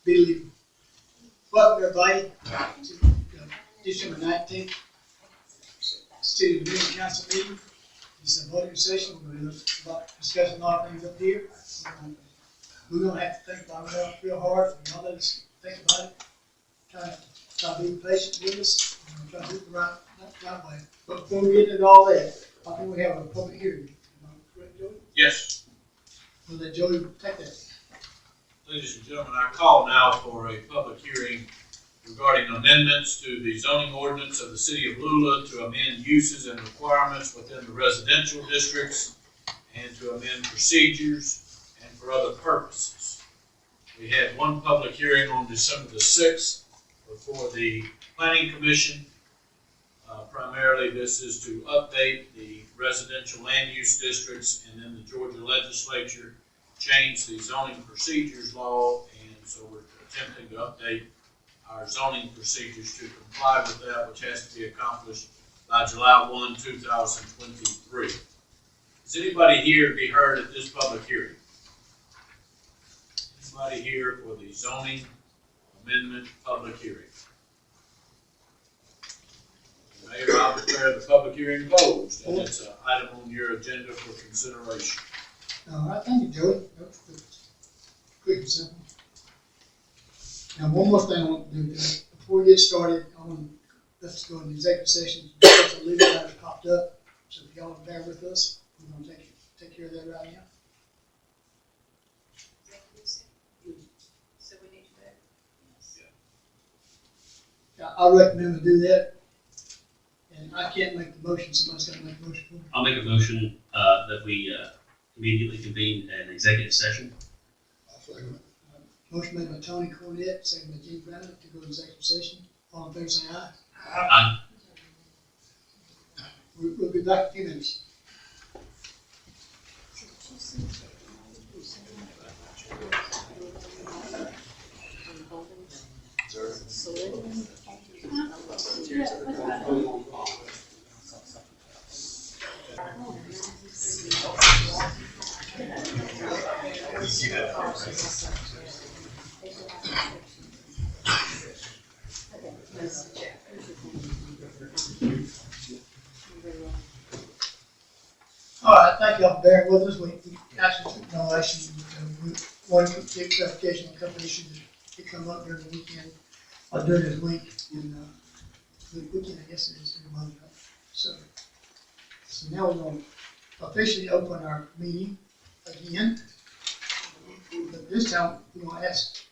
Billy. Welcome everybody to December 19th, City of Meeting Council meeting. This is a voting session. We're going to discuss a lot of things up here. We're going to have to think about it real hard. Y'all let us think about it. Try to be patient with us and try to do it the right way. But before we get into all that, I think we have a public hearing. Correct, Joey? Yes. We'll let Joey take that. Ladies and gentlemen, I call now for a public hearing regarding amendments to the zoning ordinance of the City of Lula to amend uses and requirements within the residential districts and to amend procedures and for other purposes. We had one public hearing on December the 6th before the Planning Commission. Primarily, this is to update the residential land use districts, and then the Georgia legislature changed the zoning procedures law, and so we're attempting to update our zoning procedures to comply with that, which has to be accomplished by July 1, 2023. Is anybody here to be heard at this public hearing? Anybody here for the zoning amendment public hearing? Mayor, I'll declare the public hearing closed, and it's an item on your agenda for consideration. All right, thank you, Joey. That was quick and simple. Now, one more thing I want to do before we get started. Let's go into executive session. Some legal matters popped up, so if y'all bear with us, we're going to take care of that right now. So we need to vote. Yes. Yeah. I recommend we do that. And I can't make the motion. Somebody's got to make the motion for me. I'll make a motion that we immediately convene an executive session. Motion made by Tony Cornett, second by Gene Brown to go to executive session. All in favor, say aye. Aye. We'll be back in a few minutes. All right, thank y'all for bearing with us. We actually took no action. One quick clarification on a couple issues that come up during the weekend, or during this week, and the weekend, I guess it is, every month. So now we're going to officially open our meeting again. But this time, we're going to ask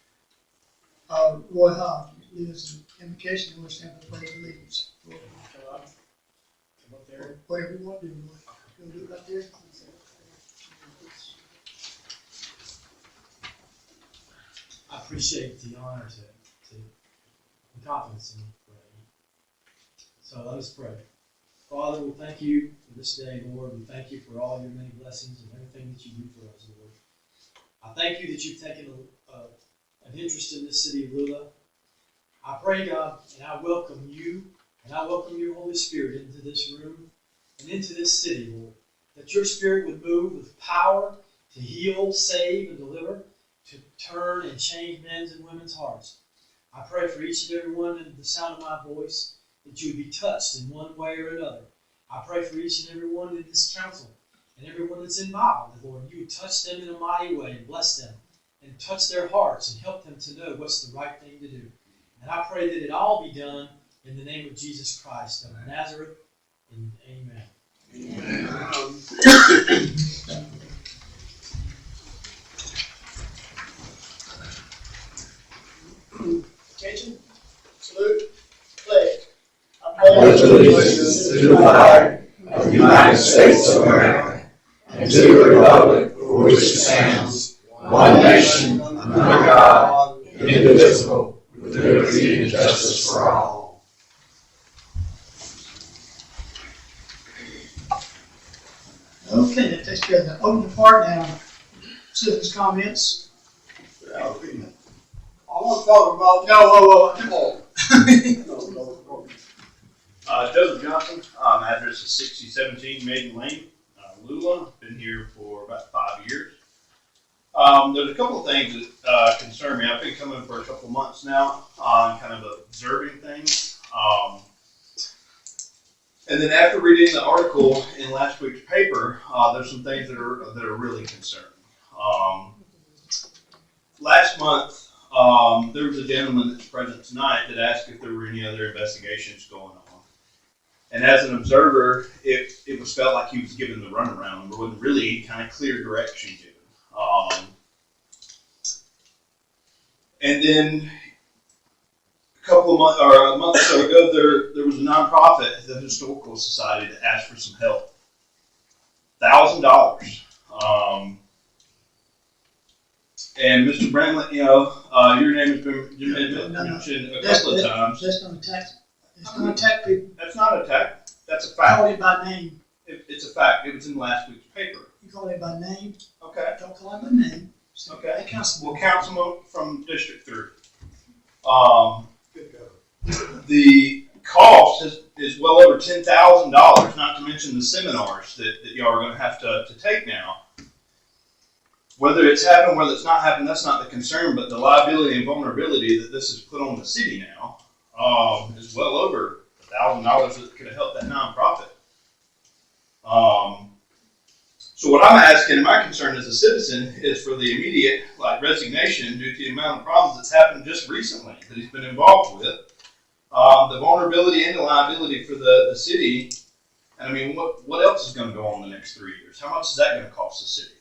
Roy Hobb to lead us an invocation and we'll stand for the pledge of allegiance. Whatever you want to do, Roy. You want to do it right there? I appreciate the honor to the confidence in me. So let us pray. Father, we thank you for this day, Lord. We thank you for all your many blessings and everything that you do for us, Lord. I thank you that you've taken an interest in this city of Lula. I pray, God, and I welcome you, and I welcome your Holy Spirit into this room and into this city, Lord. That your Spirit would move with power to heal, save, and deliver, to turn and change men's and women's hearts. I pray for each and every one in the sound of my voice that you would be touched in one way or another. I pray for each and every one in this council and everyone that's involved, Lord. You would touch them in a mighty way and bless them and touch their hearts and help them to know what's the right thing to do. And I pray that it all be done in the name of Jesus Christ of Nazareth, and amen. Attention, salute, pledge. I pledge allegiance to the flag of the United States of America and to the republic for which it stands, one nation, under God, indivisible, with liberty and justice for all. Okay, that takes care of the open part now. Citizens' comments. I want to talk about. No. Joseph Johnson. Address is 6017 Maiden Lane, Lula. Been here for about 5 years. There's a couple of things that concern me. I've been coming for a couple of months now, kind of observing things. And then after reading the article in last week's paper, there's some things that are really concerning. Last month, there was a gentleman that's present tonight that asked if there were any other investigations going on. And as an observer, it was felt like he was given the runaround. There wasn't really any kind of clear direction given. And then a month or so ago, there was a nonprofit, the Historical Society, that asked for some help. $1,000. And Mr. Bramlett, your name has been mentioned a couple of times. That's gonna attack people. That's not an attack. That's a Call fact. it by name. It's a fact. It was in last week's paper. You call it by name. Okay. Don't call it by name. Okay. Hey, Councilman. Well, Councilman from District 3. The cost is well over $10,000, not to mention the seminars that y'all are going to have to take now. Whether it's happened, whether it's not happened, that's not the concern, but the liability and vulnerability that this has put on the city now is well over $1,000 that could have helped that nonprofit. So what I'm asking, and my concern as a citizen, is for the immediate resignation due to the amount of problems that's happened just recently that he's been involved with. The vulnerability and the liability for the city. And I mean, what else is going to go on in the next 3 years? How much is that going to cost the city?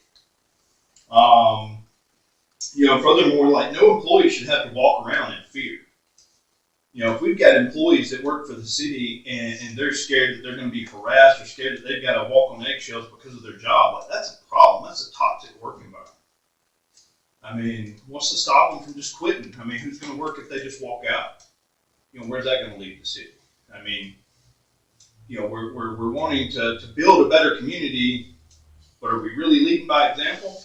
Furthermore, no employee should have to walk around in fear. If we've got employees that work for the city and they're scared that they're going to be harassed or scared that they've got to walk on eggshells because of their job, that's a problem. That's a toxic work environment. I mean, what's to stop them from just quitting? I mean, who's going to work if they just walk out? Where's that going to leave the city? I mean, we're wanting to build a better community, but are we really leading by example?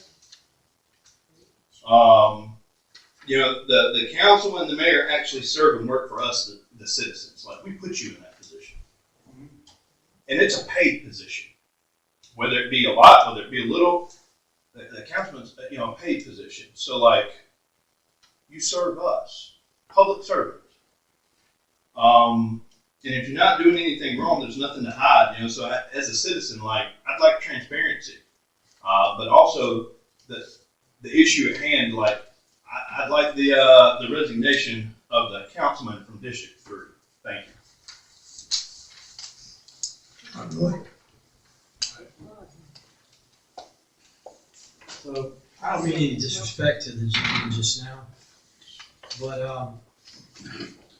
The council and the mayor actually serve and work for us, the citizens. We put you in that position. And it's a paid position. Whether it be a lot, whether it be a little, the councilman's, a paid position. So, you serve us. Public servants. And if you're not doing anything wrong, there's nothing to hide, So as a citizen, I'd like transparency. But also the issue at hand, I'd like the resignation of the councilman from District 3. Thank you. Go ahead. So, I don't mean any disrespect to the gentleman just now, but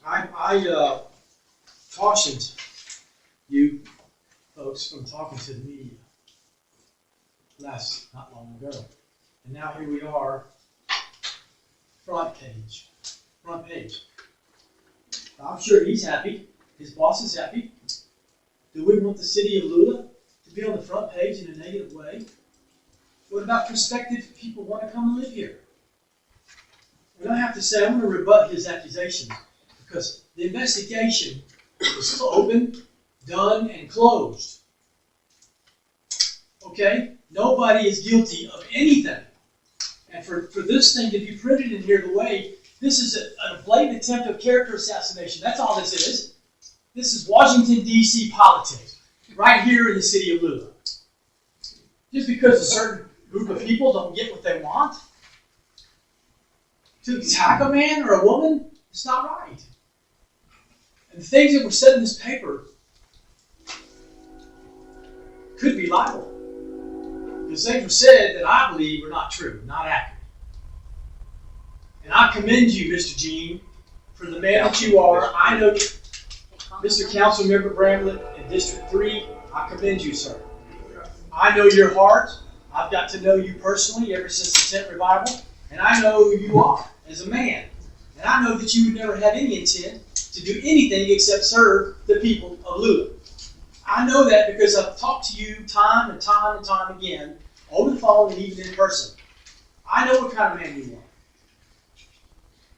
I cautioned you folks from talking to the media not long ago. And now here we are, front page. I'm sure he's happy. His boss is happy. Do we want the city of Lula to be on the front page in a negative way? What about prospective people who want to come and live here? And I have to say, I'm going to rebut his accusations because the investigation is open, done, and closed. Okay? Nobody is guilty of anything. And for this thing to be printed in here the way, this is a blatant attempt of character assassination. That's all this is. This is Washington, D.C. politics, right here in the city of Lula. Just because a certain group of people don't get what they want, to attack a man or a woman, it's not right. And the things that were said in this paper could be libel. Because things were said that I believe are not true, not accurate. And I commend you, Mr. Gene, for the man that you are. I know that Mr. Councilmember Bramlett in District 3, I commend you, sir. I know your heart. I've got to know you personally ever since the tent revival. And I know who you are as a man. And I know that you would never have any intent to do anything except serve the people of Lula. I know that because I've talked to you time and time and time again, over the phone and even in person. I know what kind of man you are.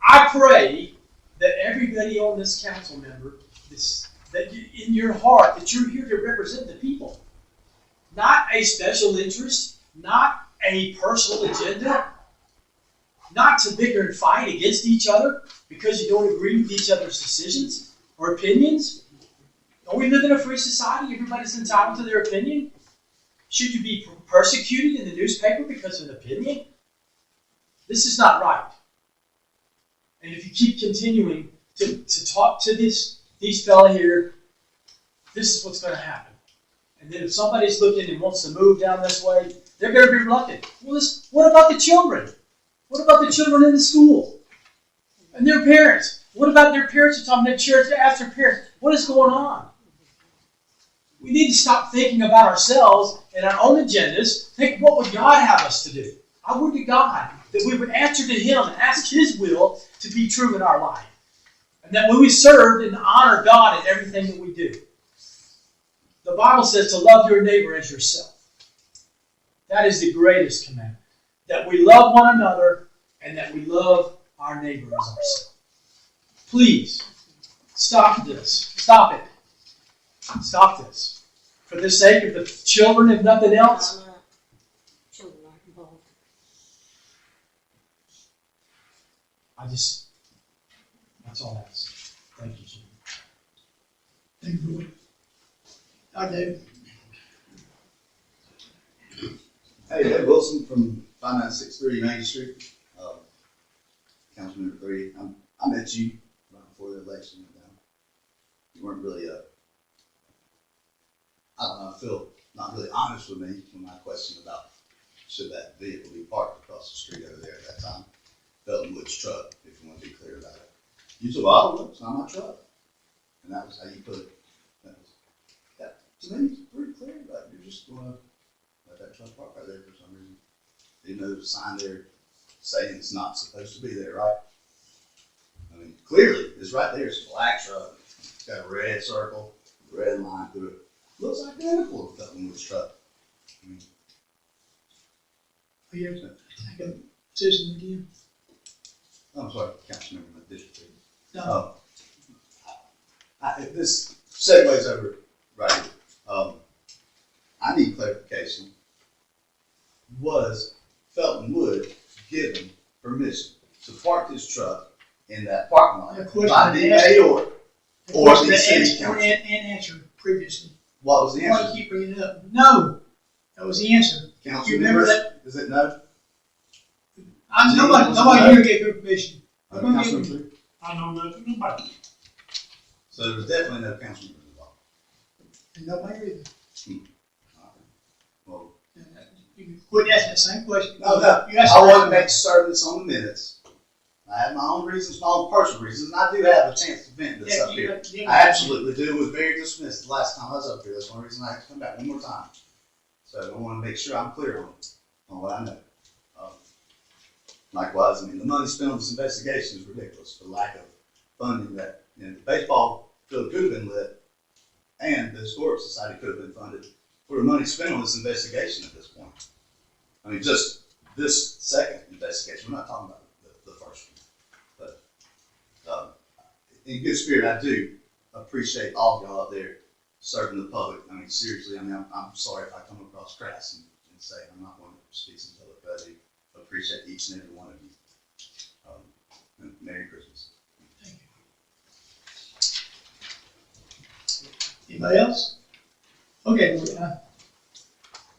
I pray that everybody on this council member, that in your heart, that you're here to represent the people. Not a special interest, not a personal agenda, not to bicker and fight against each other because you don't agree with each other's decisions or opinions? Don't we live in a free society? Everybody's entitled to their opinion. Should you be persecuted in the newspaper because of an opinion? This is not right. And if you keep continuing to talk to these fellas here, this is what's going to happen. And then if somebody's looking and wants to move down this way, they're going to be reluctant. Well, what about the children? What about the children in the school? And their parents? What about their parents are talking to church to ask their parents? What is going on? We need to stop thinking about ourselves and our own agendas. Think, what would God have us to do? I would to God that we would answer to Him and ask His will to be true in our life. And that when we serve and honor God in everything that we do. The Bible says to love your neighbor as yourself. That is the greatest commandment. That we love one another and that we love our neighbor as ourselves. Please, stop this. Stop it. Stop this. For the sake of the children, if nothing else. Children aren't involved. That's all I have to say. Thank you, Jim. Thank you, Lord. Hi, David. Hey, Dave Wilson from 5963 Main Street, Councilman 3. I met you right before the election went down. You weren't really, I don't know, I feel not really honest with me when I questioned about should that vehicle be parked across the street over there at that time. Felton Wood's truck, if you want to be clear about it. You said, well, I don't know, it's not my truck. And that was how you put it. That, to me, it's pretty clear, but you're just going to let that truck park right there for some reason. You know, there's a sign there saying it's not supposed to be there, right? I mean, clearly, it's right there. It's a black truck. It's got a red circle, red line through it. Looks identical to Felton Wood's truck. I mean, Oh, you have to take a decision again? I'm sorry, Councilmember, my district. No. This segues over right here. I need clarification. Was Felton Wood given permission to park his truck in that parking lot The question by the asked- mayor or the city council? And answered previously. What was the Why do answer? you keep bringing it up? No. That was the answer. Council You remember members? that? Is it no? Nobody here gave her permission. Councilman Three? I know nothing about it. So there was definitely no council members involved. And nobody either. Well, You can quit asking that same question. no. You asked I the want to right make certain it's on the minutes. I have my own reasons, my own personal reasons, and I do have a chance to vent this Yeah, up you here. got- you I got- absolutely do. It was very dismissed the last time I was up here. That's one reason I have to come back one more time. So I want to make sure I'm clear on what I know. Likewise, I mean, the money spent on this investigation is ridiculous. The lack of funding that, the baseball field could have been lit and the Historic Society could have been funded for the money spent on this investigation at this point. I mean, just this second investigation. We're not talking about the first one. But in good spirit, I do appreciate all of y'all out there serving the public. I mean, seriously, I mean, I'm sorry if I come across crass and say I'm not one to speak in public, but I do appreciate each and every one of you. And Merry Christmas. Thank you. Anybody else? Okay,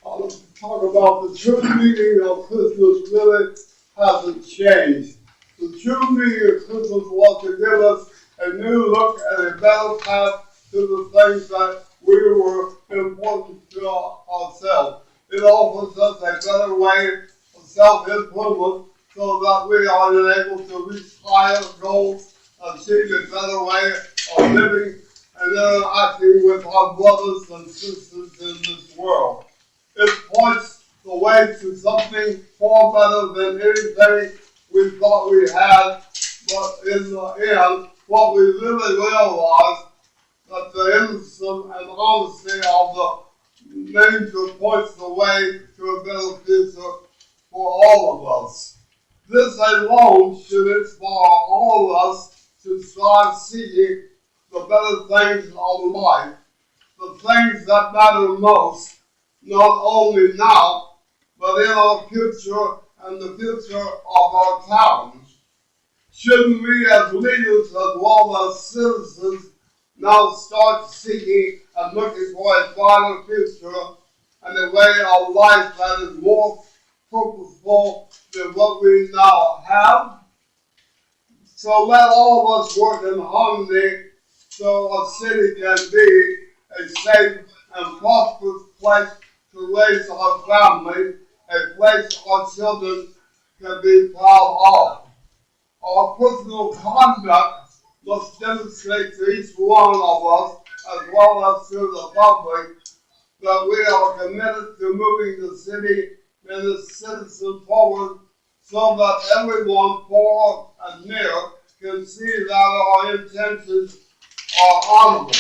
I'll talk about the true meaning of Christmas really hasn't changed. The true meaning of Christmas was to give us a new look and a better path to the things that we were important to ourselves. It offers us a better way of self-improvement so that we are enabled to reach higher goals, achieve a better way of living and interacting with our brothers and sisters in this world. It points the way to something far better than anything we thought we had, but in the end, what we really realize that the innocence and honesty of the nature points the way to a better future for all of us. This alone should inspire all of us to strive seeking the better things of life, the things that matter most, not only now, but in our future and the future of our towns. Shouldn't we as leaders as well as citizens now start seeking and looking for a brighter future and a way of life that is more purposeful than what we now have? So let all of us work in harmony so a city can be a safe and prosperous place to raise our families, a place our children can be proud of. Our personal conduct must demonstrate to each one of us, as well as to the public, that we are committed to moving the city and its citizens forward so that everyone far and near can see that our intentions are honorable.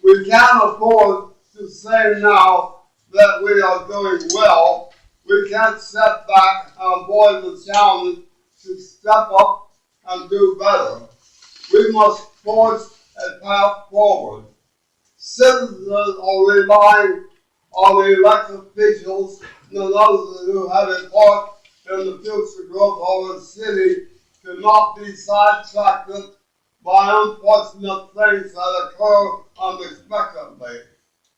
We can't afford to say now that we are doing well. We can't sit back and avoid the challenge to step up and do better. We must forge a path forward. Citizens are relying on the elected officials and those who have a part in the future growth of our city to not be sidetracked by unfortunate things that occur unexpectedly.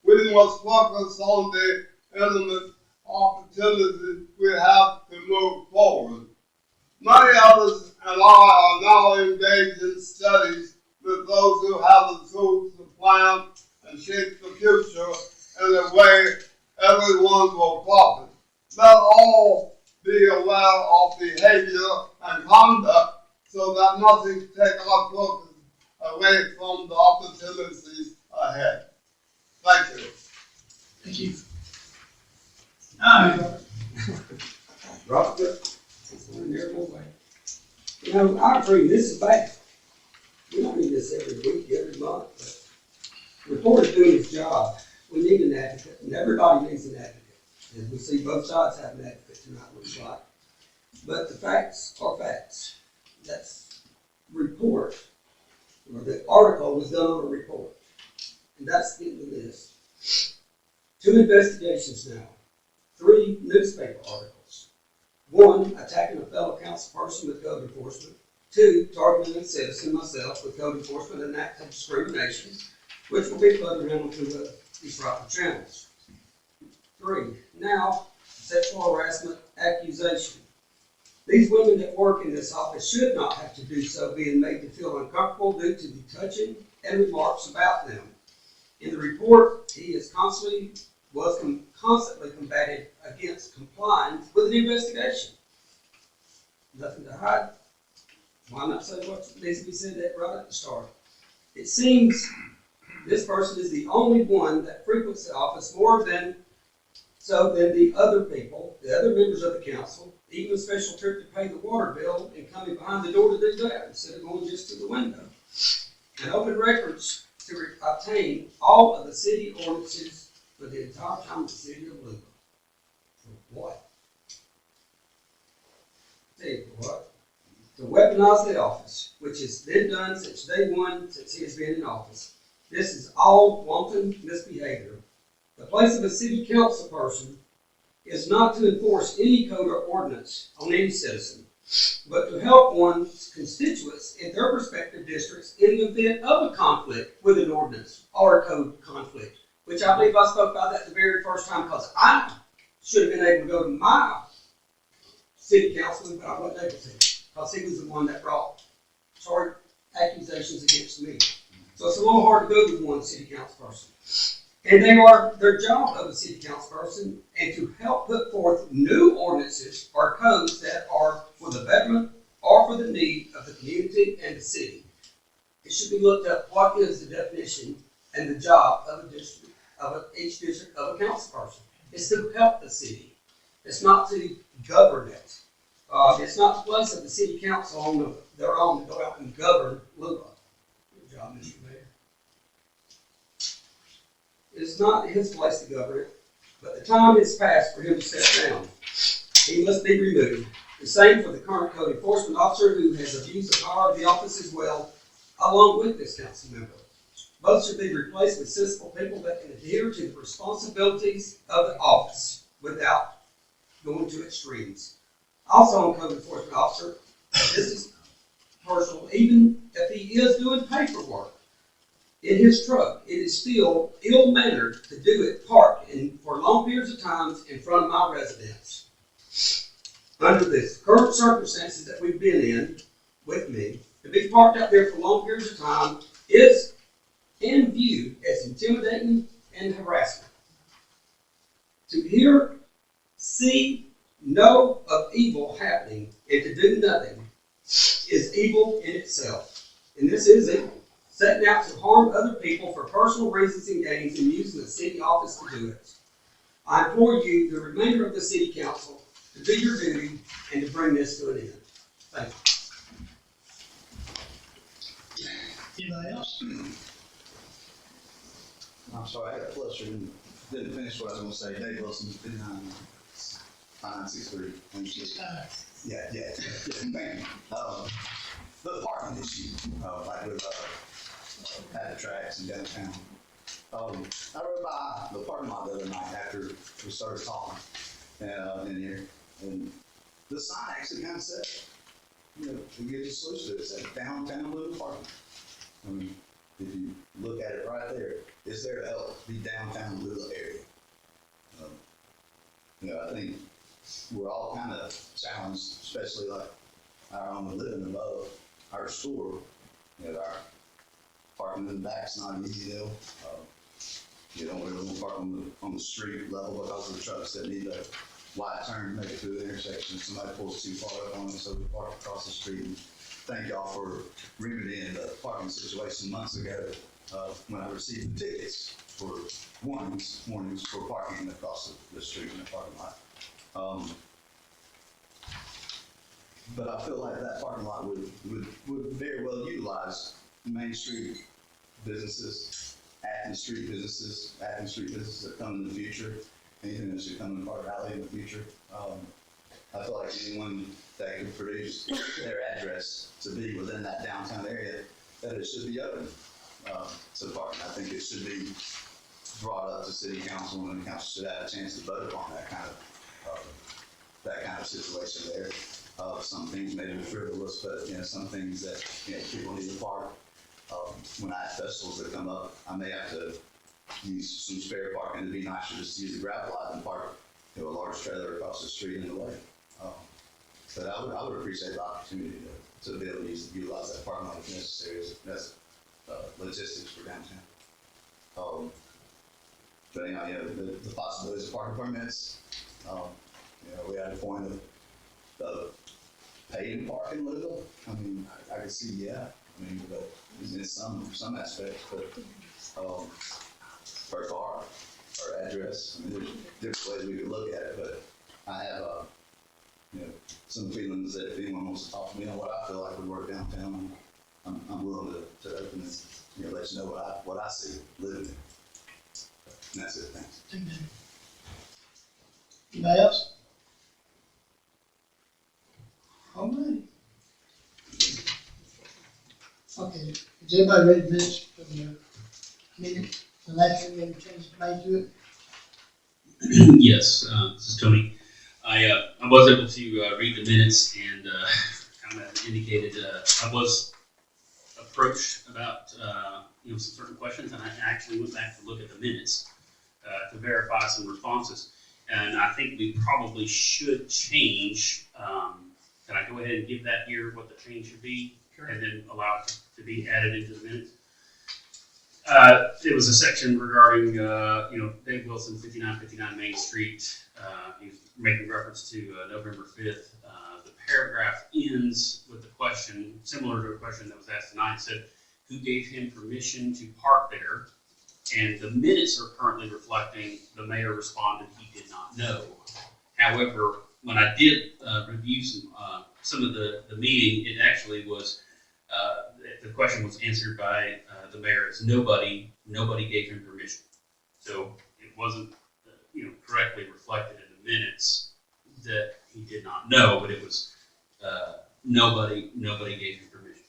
We must focus on the intimate opportunities we have to move forward. Many others and I are now engaged in studies with those who have the tools to plan and shape the future in a way everyone will profit. Let all be aware of behavior and conduct so that nothing takes our focus away from the opportunities ahead. Thank you. Thank you. Robert, you know, I agree, this is bad. We don't need this every week, every month, but the report is doing its job. We need an advocate, and everybody needs an advocate. And we see both sides have an advocate tonight, looks like. But the facts are facts. That's report, or the article was done on a report. And that's the end of this. 2 investigations now. 3 newspaper articles. 1, attacking a fellow council person with code enforcement. 2, targeting a citizen, myself, with code enforcement and act of discrimination, which will be further handled through these proper channels. 3, now, sexual harassment accusation. These women that work in this office should not have to do so, being made to feel uncomfortable due to the touching and remarks about them. In the report, he is constantly combated against complying with an investigation. Nothing to hide. Why not say what needs to be said right at the start? It seems this person is the only one that frequents the office more than the other people, the other members of the council, even a special trip to pay the water bill and coming behind the door to do that instead of going just to the window. And open records to obtain all of the city ordinances for the entire time of the city of Louisville. For what? Tell you what? To weaponize the office, which has been done since day one, since he has been in office. This is all wanton misbehavior. The place of a city council person is not to enforce any code or ordinance on any citizen, but to help one's constituents in their respective districts in the event of a conflict with an ordinance or a code conflict, which I believe I spoke about that the very first time because I should have been able to go to my city councilman, but I wasn't able to because he was the one that brought accusations against me. So it's a little hard to go to one city council person. And their job of a city council person and to help put forth new ordinances or codes that are for the betterment or for the need of the community and the city. It should be looked up what is the definition and the job of each district of a council person. It's to help the city. It's not to govern it. It's not the place of the city council on their own to go out and govern Louisville. Good job, Mr. Mayor. It's not his place to govern it, but the time has passed for him to step down. He must be removed. The same for the current code enforcement officer who has abused the power of the office as well, along with this council member. Both should be replaced with sensible people that can adhere to the responsibilities of the office without going to extremes. Also, on code enforcement officer, this is personal, even if he is doing paperwork in his truck, it is still ill-mannered to do it parked for long periods of time in front of my residence. Under the current circumstances that we've been in with me, to be parked out there for long periods of time is in view as intimidating and harassment. To hear, see, know of evil happening and to do nothing is evil in itself. And this is evil. Setting out to harm other people for personal reasons and gains and using the city office to do it. I implore you, the remainder of the city council, to do your duty and to bring this to an end. Thank you. Anybody else? I'm sorry, I got flustered and didn't finish what I was gonna say. Dave Wilson, 5963. Yeah, thank you. The parking issue, like with, at the tracks in downtown. I rode by the parking lot the other night after we started talking, in here, and the sign actually kind of said, you know, to give you a solution to it, it said downtown Louisville parking. I mean, if you look at it right there, it's there to help the downtown Louisville area. You know, I think we're all kind of challenged, especially like our own living above our store. You know, our parking in the back's not an easy deal. You don't really want to park on the street level because of the trucks that need a wide turn to make it through the intersection. Somebody pulls too far up on it, so we park across the street. And thank y'all for remedying the parking situation months ago when I received the tickets for warnings for parking across the street in the parking lot. But I feel like that parking lot would very well utilize Main Street businesses, Athens Street businesses that come in the future, anything that should come in Park Valley in the future. I feel like anyone that could produce their address to be within that downtown area, that it should be open to parking. I think it should be brought up to city council, and the council should have a chance to vote upon that kind of situation there. Some things may be frivolous, but you know, some things that people need to park. When I have festivals that come up, I may have to use some spare parking. It'd be nicer just to use the gravel lot than park a large trailer across the street in the way. But I would appreciate the opportunity to be able to utilize that parking lot if necessary as logistics for downtown. But anyhow, the possibilities of parking permits. We had a point of paid parking Louisville. I mean, I could see, but in some aspects, but per car or address. I mean, there's different ways we could look at it, but I have some feelings that if anyone wants to talk to me on what I feel like would work downtown, I'm willing to open this, let you know what I see living there. And that's it. Thanks. Anybody else? All right. Okay, is everybody ready to finish for the meeting? The last thing, any changes made to it? Yes, this is Tony. I was able to read the minutes and kind of indicated I was approached about some certain questions, and I actually went back to look at the minutes to verify some responses. And I think we probably should change. Can I go ahead and give that here what the change should be, sure, and then allow it to be added into the minutes? It was a section regarding, Dave Wilson, 5959 Main Street. He's making reference to November 5th. The paragraph ends with the question, similar to a question that was asked tonight. It said, who gave him permission to park there? And the minutes are currently reflecting the mayor responded he did not know. However, when I did review some of the meeting, it actually was, the question was answered by the mayor as nobody gave him permission. So it wasn't, correctly reflected in the minutes that he did not know, but it was nobody gave him permission.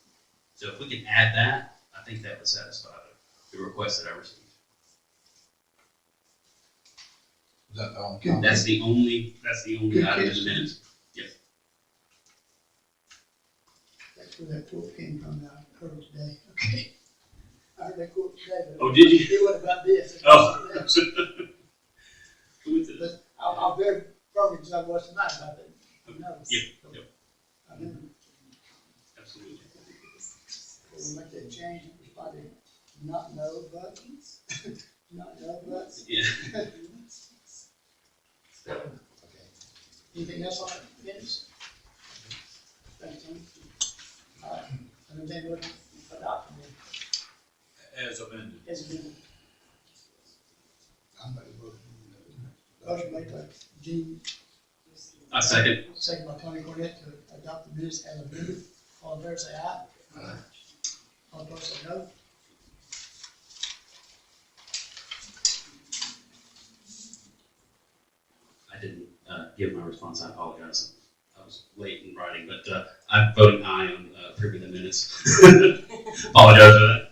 So if we can add that, I think that would satisfy the request that I received. Is that the only Good. comment? That's the only Good item in catch. the minutes. That's where that quote came from, I heard today, okay. I heard that quote today, but. Oh, did you? It wasn't about this. Oh. But I'll very firmly because I was tonight about that. Who knows? Yep. I mean, Absolutely. we'll make that change, it's probably not no, but, not no, but. Yeah. Anything else on the minutes? Thanks, Tony. All right, and then we'll adopt them As amended. as amended. I made a motion. Motion made by Gene, I second. second by Tony Cornett to adopt the minutes as amended. All in favor, say aye. Aye. All opposed, say no. I didn't give my response. I apologize. I was late in writing, but I'm voting aye on approving the minutes. Apologize for that.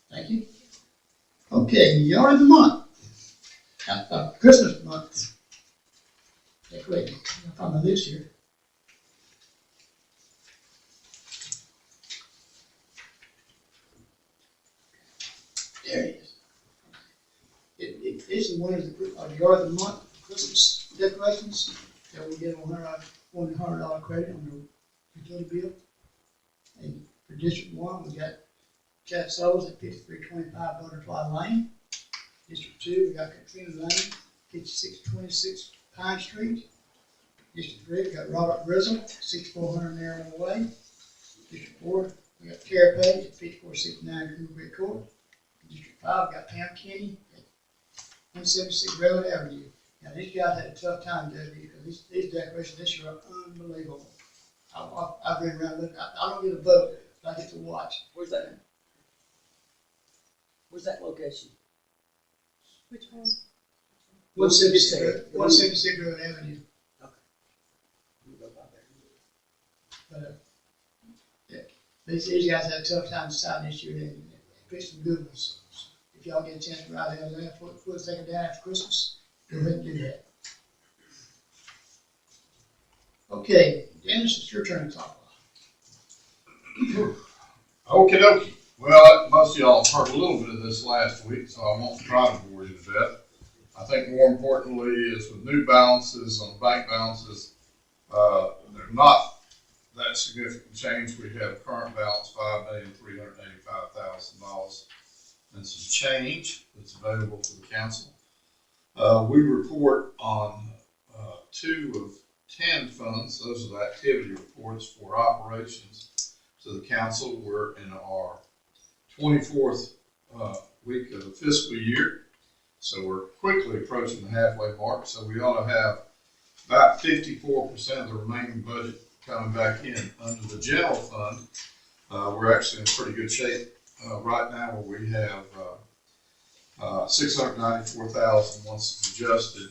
Thank you. Okay, yard of the month. Christmas month. Decorating. On the list here. There it is. It is the winners of yard of the month Christmas decorations that we get $100 credit on the utility bill. And for District 1, we got Cat Souls at 5325 Butterfly Lane. District 2, we got Katrina Lane, 5626 Pine Street. District 3, we got Robert Grizzle, 6400 Narrow Way. District 4, we got Tara Page at 5469 Cool Creek Court. District 5, we got Pam Kenny at 176 Railroad Avenue. Now, these guys had a tough time, Debbie, because these decorations this year are unbelievable. I've been around looking, I don't get a vote, but I get to watch. Where's that? Where's that location? Which one? 176 Railroad Avenue. But, yeah, these guys had a tough time deciding this year, and picked some good ones. If y'all get a chance to ride down there, put a second down after Christmas, go ahead and do that. Okay, Dennis, it's your turn to talk about. Okie dokie. Well, most of y'all have heard a little bit of this last week, so I won't try to bore you to death. I think more importantly is with new balances on bank balances, they're not that significant change. We have current balance $5,385,000 and some change that's available to the council. We report on 2 of 10 funds. Those are the activity reports for operations to the council. We're in our 24th week of the fiscal year, so we're quickly approaching the halfway mark. So we ought to have about 54% of the remaining budget coming back in under the general fund. We're actually in pretty good shape right now, where we have $694,000 once it's adjusted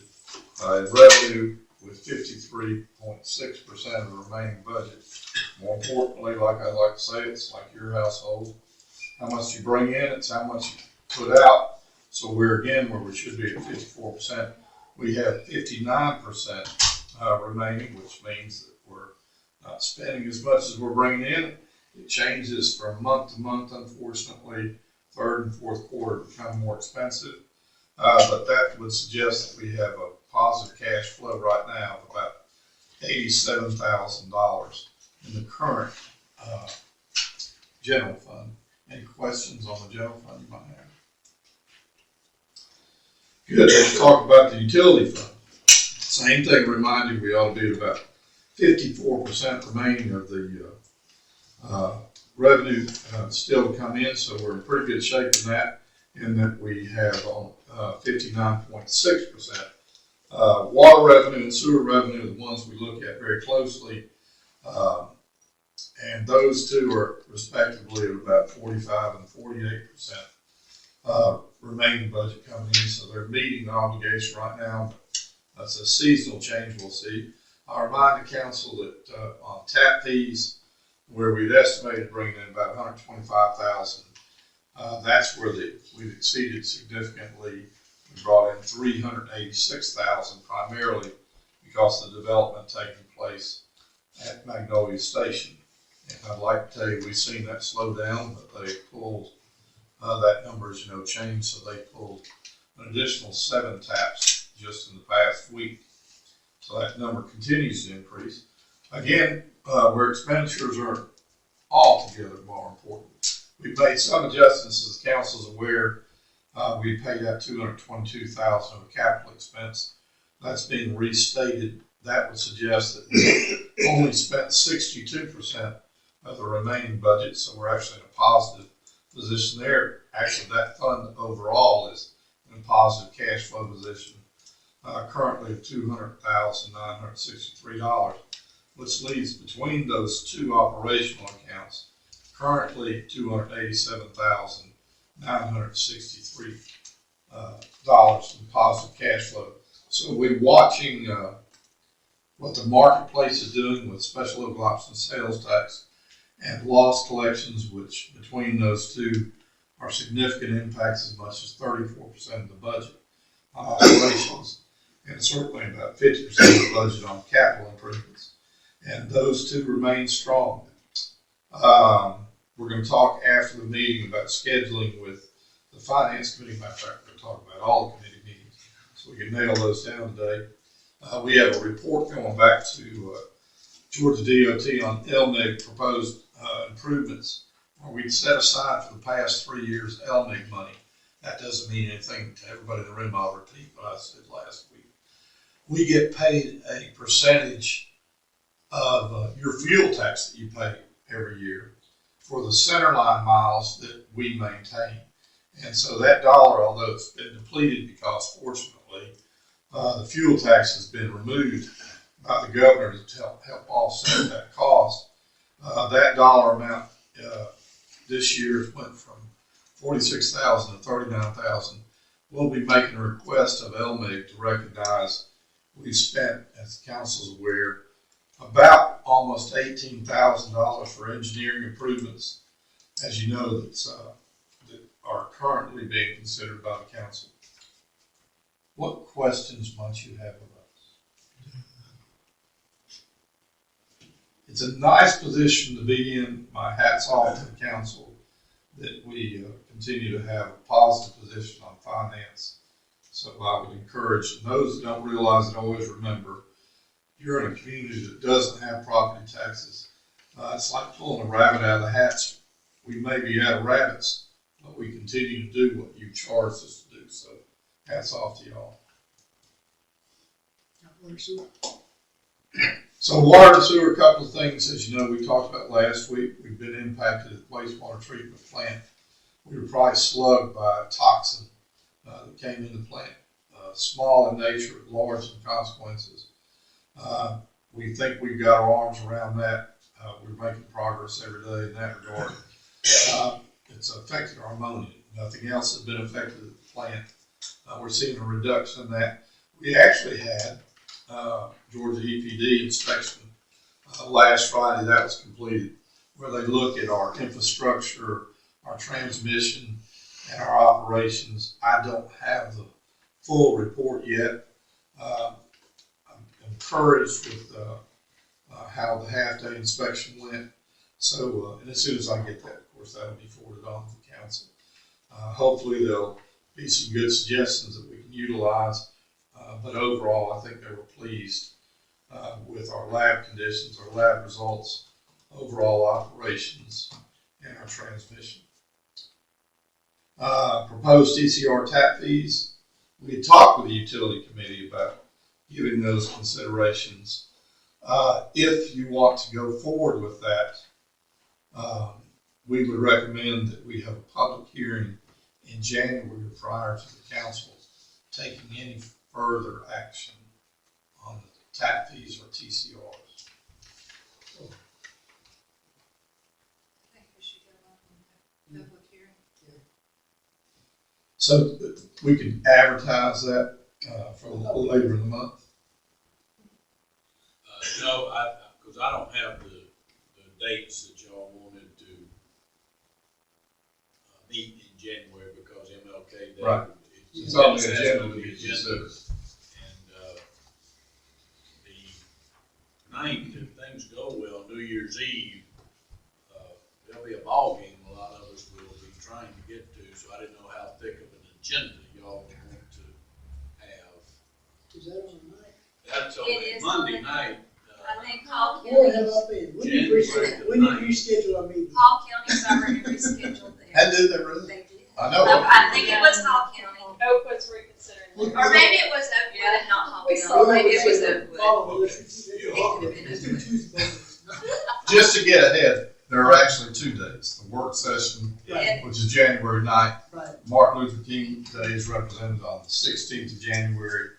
in revenue, with 53.6% of the remaining budget. More importantly, like I like to say, it's like your household. How much you bring in, it's how much you put out. So we're again where we should be at 54%. We have 59% remaining, which means that we're not spending as much as we're bringing in. It changes from month to month, unfortunately. Third and fourth quarter become more expensive. But that would suggest that we have a positive cash flow right now of about $87,000 in the current general fund. Any questions on the general fund you might have? Good. Let's talk about the utility fund. Same thing, remind you, we ought to be at about 54% remaining of the revenue still to come in, so we're in pretty good shape in that, in that we have on 59.6%. Water revenue and sewer revenue are the ones we look at very closely, and those two are respectively at about 45 and 48% remaining budget coming in, so they're meeting the obligation right now. That's a seasonal change we'll see. I remind the council that on tap fees, where we'd estimated bringing in about $125,000, That's where we've exceeded significantly. We brought in 386,000 primarily because of the development taking place at Magnolia Station. And I'd like to tell you, we've seen that slow down, but they pulled, that number is, changed, so they pulled an additional 7 taps just in the past week. So that number continues to increase. Again, where expenditures are altogether more important. We've made some adjustments, as the council is aware. We paid out $222,000 of capital expense. That's being restated. That would suggest that we only spent 62% of the remaining budget, so we're actually in a positive position there. Actually, that fund overall is in a positive cash flow position, currently of $200,963, which leaves between those two operational accounts currently $287,963 in positive cash flow. So we're watching what the marketplace is doing with special local option sales tax and loss collections, which between those two are significant impacts, as much as 34% of the budget on operations, and certainly about 50% of the budget on capital improvements. And those two remain strong. We're going to talk after the meeting about scheduling with the Finance Committee. Matter of fact, we're going to talk about all the committee meetings so we can nail those down today. We have a report going back to Georgia DOT on LMIG proposed improvements, where we'd set aside for the past 3 years LMIG money. That doesn't mean anything to everybody in the room. I'll repeat what I said last week. We get paid a percentage of your fuel tax that you pay every year for the centerline miles that we maintain. And so that dollar, although it's been depleted because fortunately the fuel tax has been removed by the governor to help offset that cost, that dollar amount this year went from $46,000 to $39,000. We'll be making a request of LMIG to recognize we've spent, as the council's aware, about almost $18,000 for engineering improvements, as you know, that are currently being considered by the council. What questions might you have of us? It's a nice position to be in. My hat's off to the council that we continue to have a positive position on finance. So I would encourage, and those that don't realize it, always remember, you're in a community that doesn't have property taxes. It's like pulling a rabbit out of the hat. We may be out of rabbits, but we continue to do what you charged us to do. So hats off to y'all. So water and sewer, a couple of things, as you know, we talked about last week. We've been impacted at the wastewater treatment plant. We were probably slugged by a toxin that came in the plant. Small in nature, large in consequences. We think we've got our arms around that. We're making progress every day in that regard. It's affected our ammonia. Nothing else has been affected at the plant. We're seeing a reduction in that. We actually had Georgia EPD inspection last Friday. That was completed, where they look at our infrastructure, our transmission, and our operations. I don't have the full report yet. I'm encouraged with how the half-day inspection went. So, and as soon as I get that, of course, that'll be forwarded on to the council. Hopefully there'll be some good suggestions that we can utilize. But overall, I think they were pleased with our lab conditions, our lab results, overall operations, and our transmission. Proposed TCR tap fees. We had talked with the utility committee about giving those considerations. If you want to go forward with that, we would recommend that we have a public hearing in January prior to the council taking any further action on the tap fees or TCRs. I think we should go on with public hearing. So we can advertise that for later in the month. No, because I don't have the dates that y'all wanted to meet in okay, Dave. Right. It's It's on the has to agenda to be be agenda. considered. And, the ninth, if things go well, New Year's Eve, there'll be a ball game a lot of us will be trying to get to, so I didn't know how thick of an agenda y'all would want to have. Is that on the night? That's on It a is Monday on the- night. I think Hall Where have County, I been? We need to January reschedule, the we need to 9th. reschedule our meeting. Hall County's already rescheduled theirs. And did they really? They did. I know. I think it was Hall County, Oakwood's reconsidering. or maybe it was Oakwood and not Hall Let's County, follow maybe it was the- Oakwood. follow the- Okay. Let's do Tuesday. Just to get ahead, there are actually 2 days. The work session, Right. which is January 9th. Right. Martin Luther King Day is represented on the 16th of January.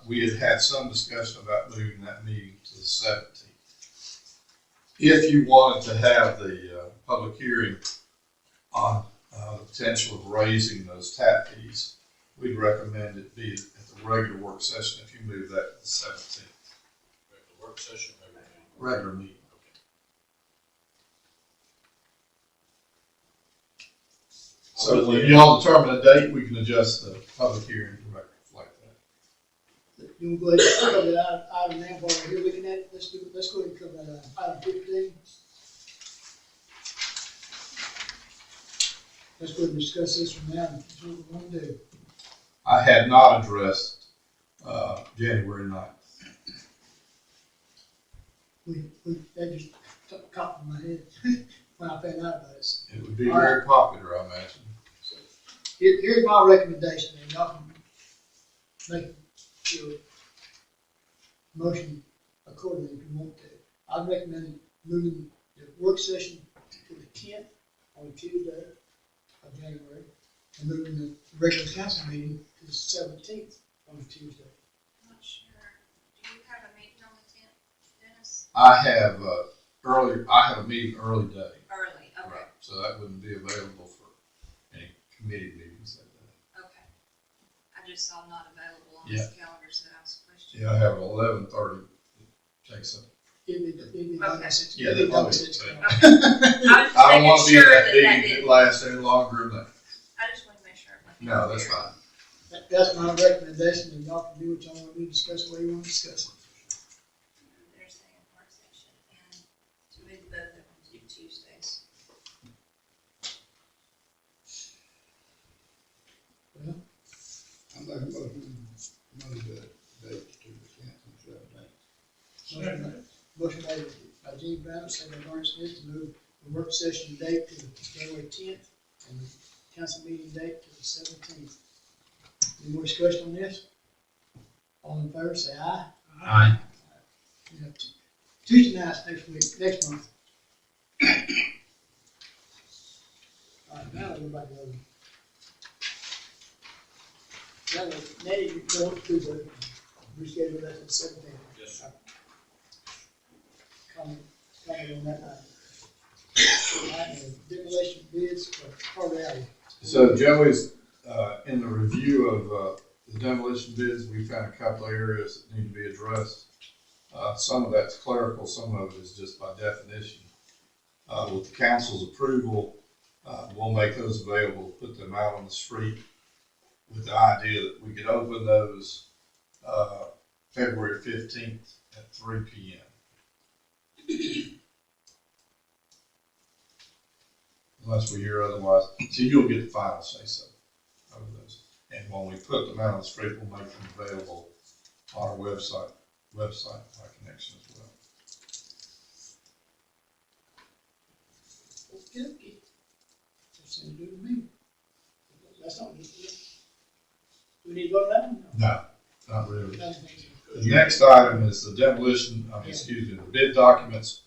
We had some discussion about moving that meeting to the 17th. If you wanted to have the public hearing on the potential of raising those tap fees, we'd recommend it be at the regular work session if you move that to the 17th. Regular work session, regular meeting. Regular meeting. So when y'all determine a date, we can adjust the public hearing to reflect that. You want to go ahead and cover that item now while we're here looking at it? Let's go ahead and cover that item 15. Let's go ahead and discuss this from now, that's what we want to do. I had not addressed January 9th. That just took a cop in my head when I found out about it. It would be very popular, I imagine. So, here's my recommendation, and y'all can make your motion accordingly if you want to. I'd recommend moving the work session to the 10th on Tuesday of January, and moving the regular council meeting to the 17th on Tuesday. I'm not sure, do you have a meeting on the 10th, Dennis? I have a meeting early day. Early, okay, Right. So that wouldn't be available for any committee meetings that day. okay. I just saw not available on his calendar, so I was questioning. Yeah, I have 11:30. Takes up. It'd be Okay. like six. Yeah, it'd be that'll like be six okay. o'clock. I was just I don't making want to be in sure that that meeting that didn't, lasts any longer than that. I just wanted to make sure. it wasn't No, that's there. fine. That's my recommendation, and y'all can do what y'all want to do, discuss the way you want to discuss it. They're saying work session and to move both of them to Tuesdays. Well, I'm like, move the date to the 10th and 17th. motion made by Gene Brown, second by Lawrence Smith, to move the work session date to the January 10th and the council meeting date to the 17th. Any more discussion on this? All in favor, say aye. Aye. We have Tuesday nights next week, next month. All right, now everybody knows. Now, Nettie, you go to the, reschedule that to the 17th. Yes, sir. Comment on that item. All right, and demolition bids for Carter Alley. So Joey's, in the review of the demolition bids, we found a couple of areas that need to be addressed. Some of that's clerical, some of it is just by definition. With the council's approval, we'll make those available, put them out on the street with the idea that we could open those February 15th at 3 p.m. Unless we hear otherwise. So you'll get the final say so over those. And when we put them out on the street, we'll make them available on our website by connection as well. Okay. That's something to do with me. That's not, do we need to vote on that one? No, not really. No. The next item is the demolition, the bid documents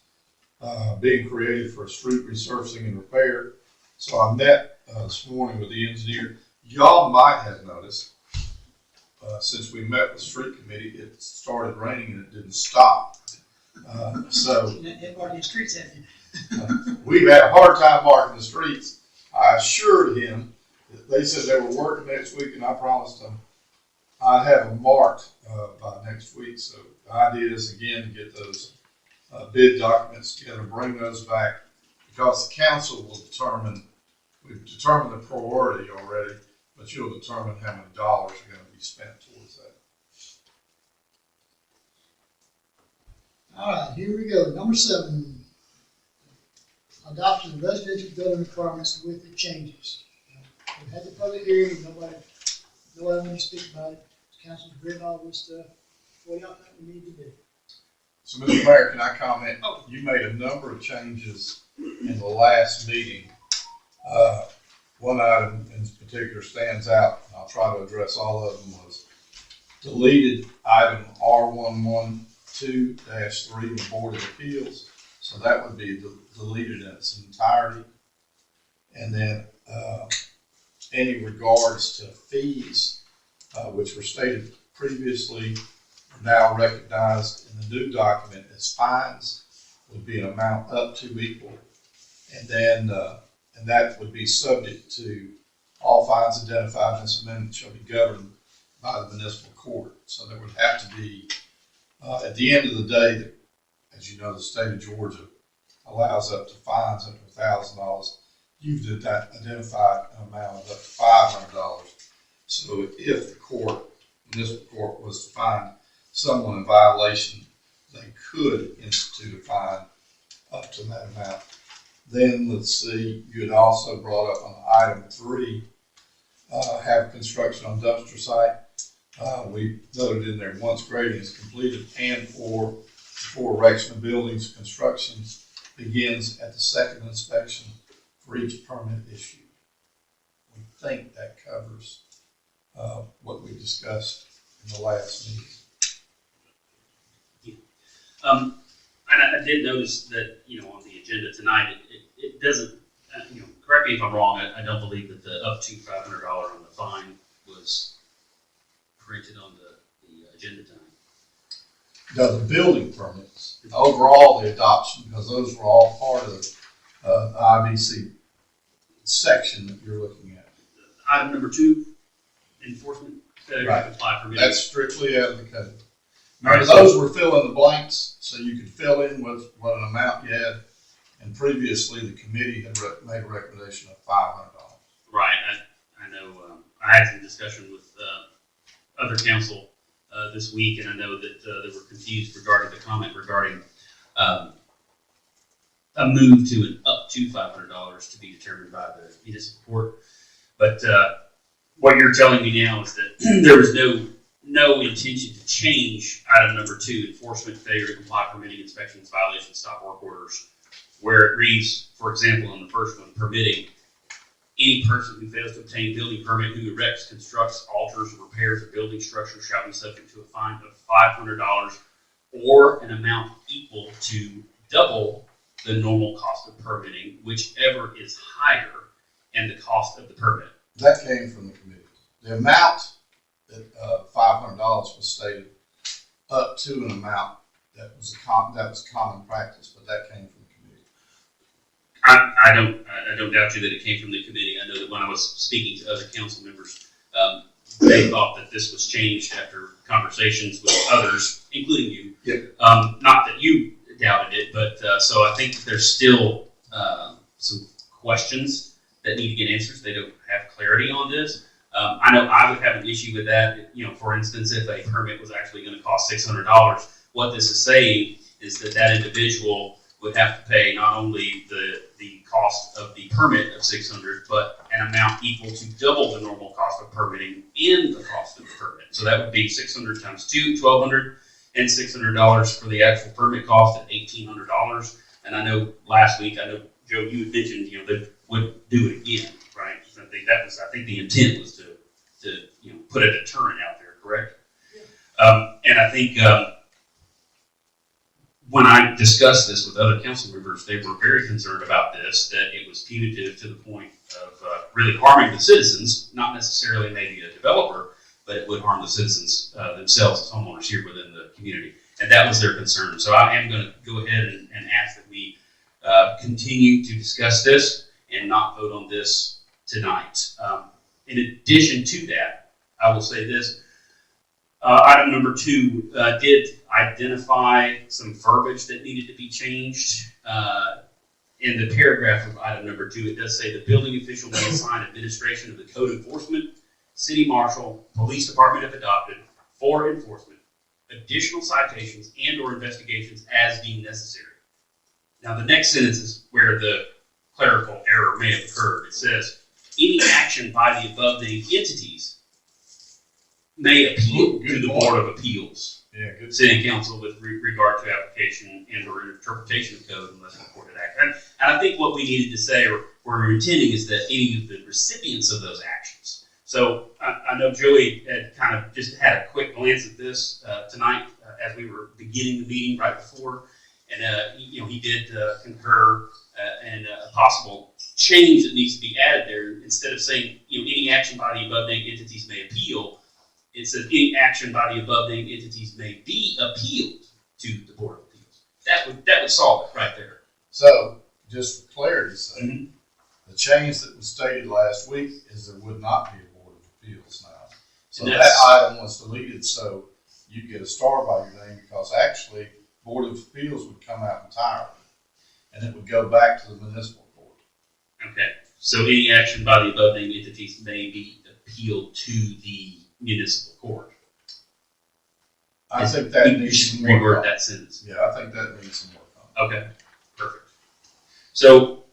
being created for street resurfacing and repair. So I met this morning with the engineer. Y'all might have noticed, since we met with the street committee, it started raining and it didn't stop. So Everybody in the streets have you. we've had a hard time marking the streets. I assured him that they said they were working next week, and I promised them I'd have them marked by next week. So the idea is, again, to get those bid documents together, bring those back, because the council will determine we've determined the priority already, but you'll determine how many dollars are gonna be spent towards that. All right, here we go. Number 7, adoption of residential building requirements with the changes. We've had the public hearing, nobody wanted to speak about it. Council's written all this stuff. What do y'all think we need to do? So, Mr. Mayor, can I comment? You made a number of changes in the last meeting. One item in particular stands out, and I'll try to address all of them, was deleted item R112-3, the Board of Appeals. So that would be deleted in its entirety. And then any regards to fees, which were stated previously, are now recognized in the new document as fines, would be an amount up to equal. And then, and that would be subject to all fines identified in this amendment shall be governed by the municipal court. So there would have to be, at the end of the day, as you know, the state of Georgia allows up to fines up to $1,000. You've identified an amount of up to $500. So if the municipal court was to find someone in violation, they could institute a fine up to that amount. Then let's see, you had also brought up on item 3, have construction on dumpster site. We noted in there once grading is completed and or before erection of buildings, construction begins at the second inspection for each permit issued. We think that covers what we discussed in the last meeting. And I did notice that, on the agenda tonight, it doesn't, correct me if I'm wrong, I don't believe that the up to $500 on the fine was printed on the agenda tonight. No, the building permits, overall the adoption, because those were all part of the IBC section that you're looking at. Item number 2, enforcement failure Right. to comply permitting. That's strictly out of the code. All right, Those were fill in the blanks, so you could fill in with what an amount you had. And previously, the committee had made a recommendation of $500. Right, I know, I had some discussion with other council this week, and I know that they were confused regarding the comment regarding a move to an up to $500 to be determined by the municipal court. But what you're telling me now is that there was no intention to change item number 2, enforcement failure to comply permitting inspections, violations, stop work orders, where it reads, for example, in the first one, permitting any person who fails to obtain a building permit who erects, constructs, alters, or repairs a building structure shall be subject to a fine of $500 or an amount equal to double the normal cost of permitting, whichever is higher, and the cost of the permit. That came from the committee. The amount that $500 was stated up to an amount that was common practice, but that came from the committee. I don't doubt you that it came from the committee. I know that when I was speaking to other council members, they thought that this was changed after conversations with others, including you. Yep. Not that you doubted it, but so I think that there's still some questions that need to get answers. They don't have clarity on this. I know I would have an issue with that. For instance, if a permit was actually going to cost $600, what this is saying is that individual would have to pay not only the cost of the permit of $600, but an amount equal to double the normal cost of permitting in the cost of the permit. So that would be 600 times 2, $1,200, and $600 for the actual permit cost at $1,800. And I know last week, Joe, you had mentioned, they would do it again, right? I think the intent was to put a deterrent out there, correct? Yeah. And I think when I discussed this with other council members, they were very concerned about this, that it was punitive to the point of really harming the citizens, not necessarily maybe a developer, but it would harm the citizens themselves as homeowners here within the community. And that was their concern. So I am going to go ahead and ask that we continue to discuss this and not vote on this tonight. In addition to that, I will say this. Item number 2 did identify some verbiage that needed to be changed in the paragraph of item number 2, it does say the building official may assign administration of the code enforcement, city marshal, police department if adopted, for enforcement, additional citations and or investigations as deemed necessary. Now the next sentence is where the clerical error may have occurred. It says, any action by the above named entities may appeal to the Board of Appeals, Yeah, good. City Council with regard to application and or interpretation of code unless reported act. And I think what we needed to say, or we're intending, is that any of the recipients of those actions. So I know Joey had kind of just had a quick glance at this tonight as we were beginning the meeting right before, and he did concur and a possible change that needs to be added there. Instead of saying any action by the above named entities may appeal, it says any action by the above named entities may be appealed to the Board of Appeals. That would solve it right there. So, just for clarity's sake, the change that was stated last week is there would not be a Board of Appeals now. So that item was deleted, so you get a star by your name, because actually Board of Appeals would come out entirely, and it would go back to the municipal court. Okay. So any action by the above named entities may be appealed to the municipal court. I think that You needs should some work reword on. that sentence. Yeah, I think that needs some work on. Okay, perfect. So,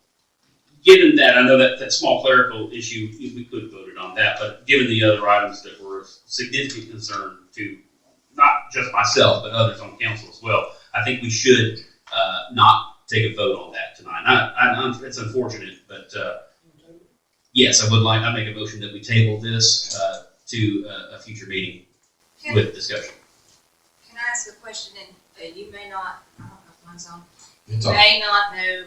given that, I know that small clerical issue, we could have voted on that, but given the other items that were of significant concern to not just myself, but others on council as well, I think we should not take a vote on that tonight. It's unfortunate, but yes, I make a motion that we table this to a future meeting with discussion. Can I ask a question? And you may not, I don't know if mine's on. It's You on. may not know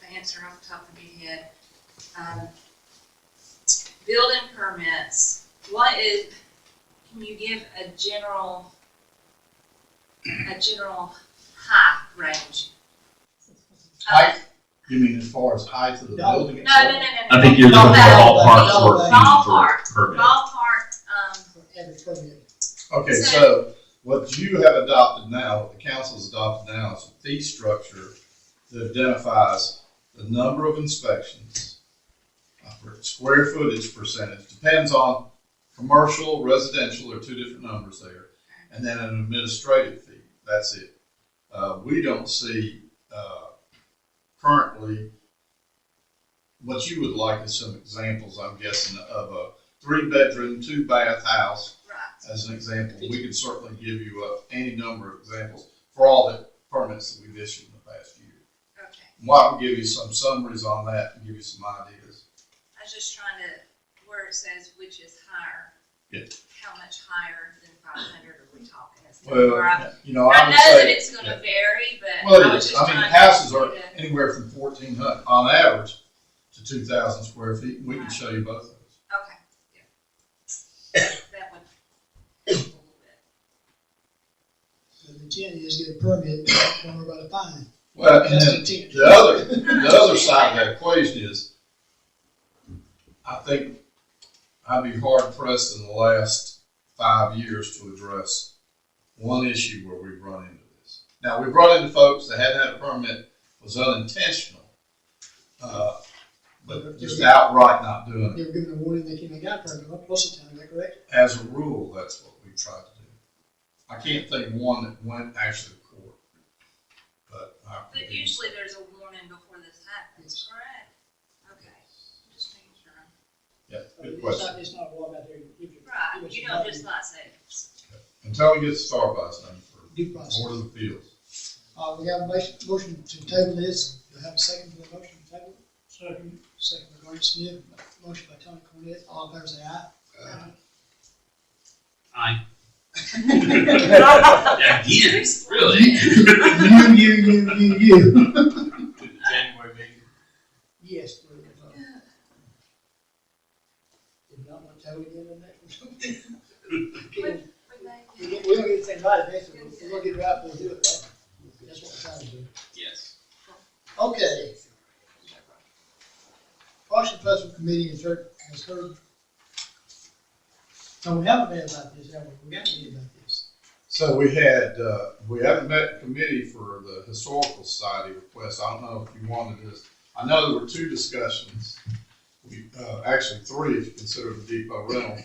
the answer off the top of your head. Building permits. Can you give a general height range? Height? You mean as far as height of the No. building No. itself? I think you're looking for ballpark for Ballpark. permit. Ballpark, Average permit. Okay, so what you have adopted now, what the council's adopted now, is a fee structure that identifies the number of inspections, square footage percentage, depends on commercial, residential, there are two different numbers there, and then an administrative fee. That's it. We don't see currently, what you would like is some examples, I'm guessing, of a 3-bedroom, 2-bath house. right. As an example, we could certainly give you any number of examples for all the permits that we've issued in the past year. Okay. Why don't we give you some summaries on that and give you some ideas. I was just trying to, where it says which is higher. Yeah. How much higher than 500 are we talking? Is that Well, where I I would know say, that it's gonna vary, but well, I it was is. just I mean, trying houses to are get a- anywhere from 1,400 on average to 2,000 square feet. We can show you both of those. Okay, yeah. That would help a little bit. So the intent is get a permit, don't worry about a fine. Well, and That's then the intent. the other side of that equation is, I think I'd be hard pressed in the last 5 years to address one issue where we've run into this. Now, we've run into folks that hadn't had a permit, was unintentional, but just outright not doing it. They were given a warning they can't get a permit most of the time, is that correct? As a rule, that's what we tried to do. I can't think of one that went actually to court, but But usually there's a warning before this happens, correct? Okay, just making sure. yeah, good question. It's not a walk out there and give you. Right, you don't just not say it. And tell me get the star by his name for Due process. Board of Appeals. We have a motion to table this. Do you have a second for the motion to table? Second. Second by Gordon Smith. Motion by Tony Cornett. All in favor say aye. Aye. Yeah, again, really? You. To the January meeting. Yes. Please. Did not want to table again on that one. We don't get the same right, basically. We'll get right, we'll do it, right? That's what we're trying to do. Yes. Okay. Parks and Festival Committee has heard. No, we haven't read about this, have we? We haven't read about this. So we haven't met in committee for the Historical Society request. I don't know if you wanted this. I know there were two discussions. Actually three if you consider the depot rental.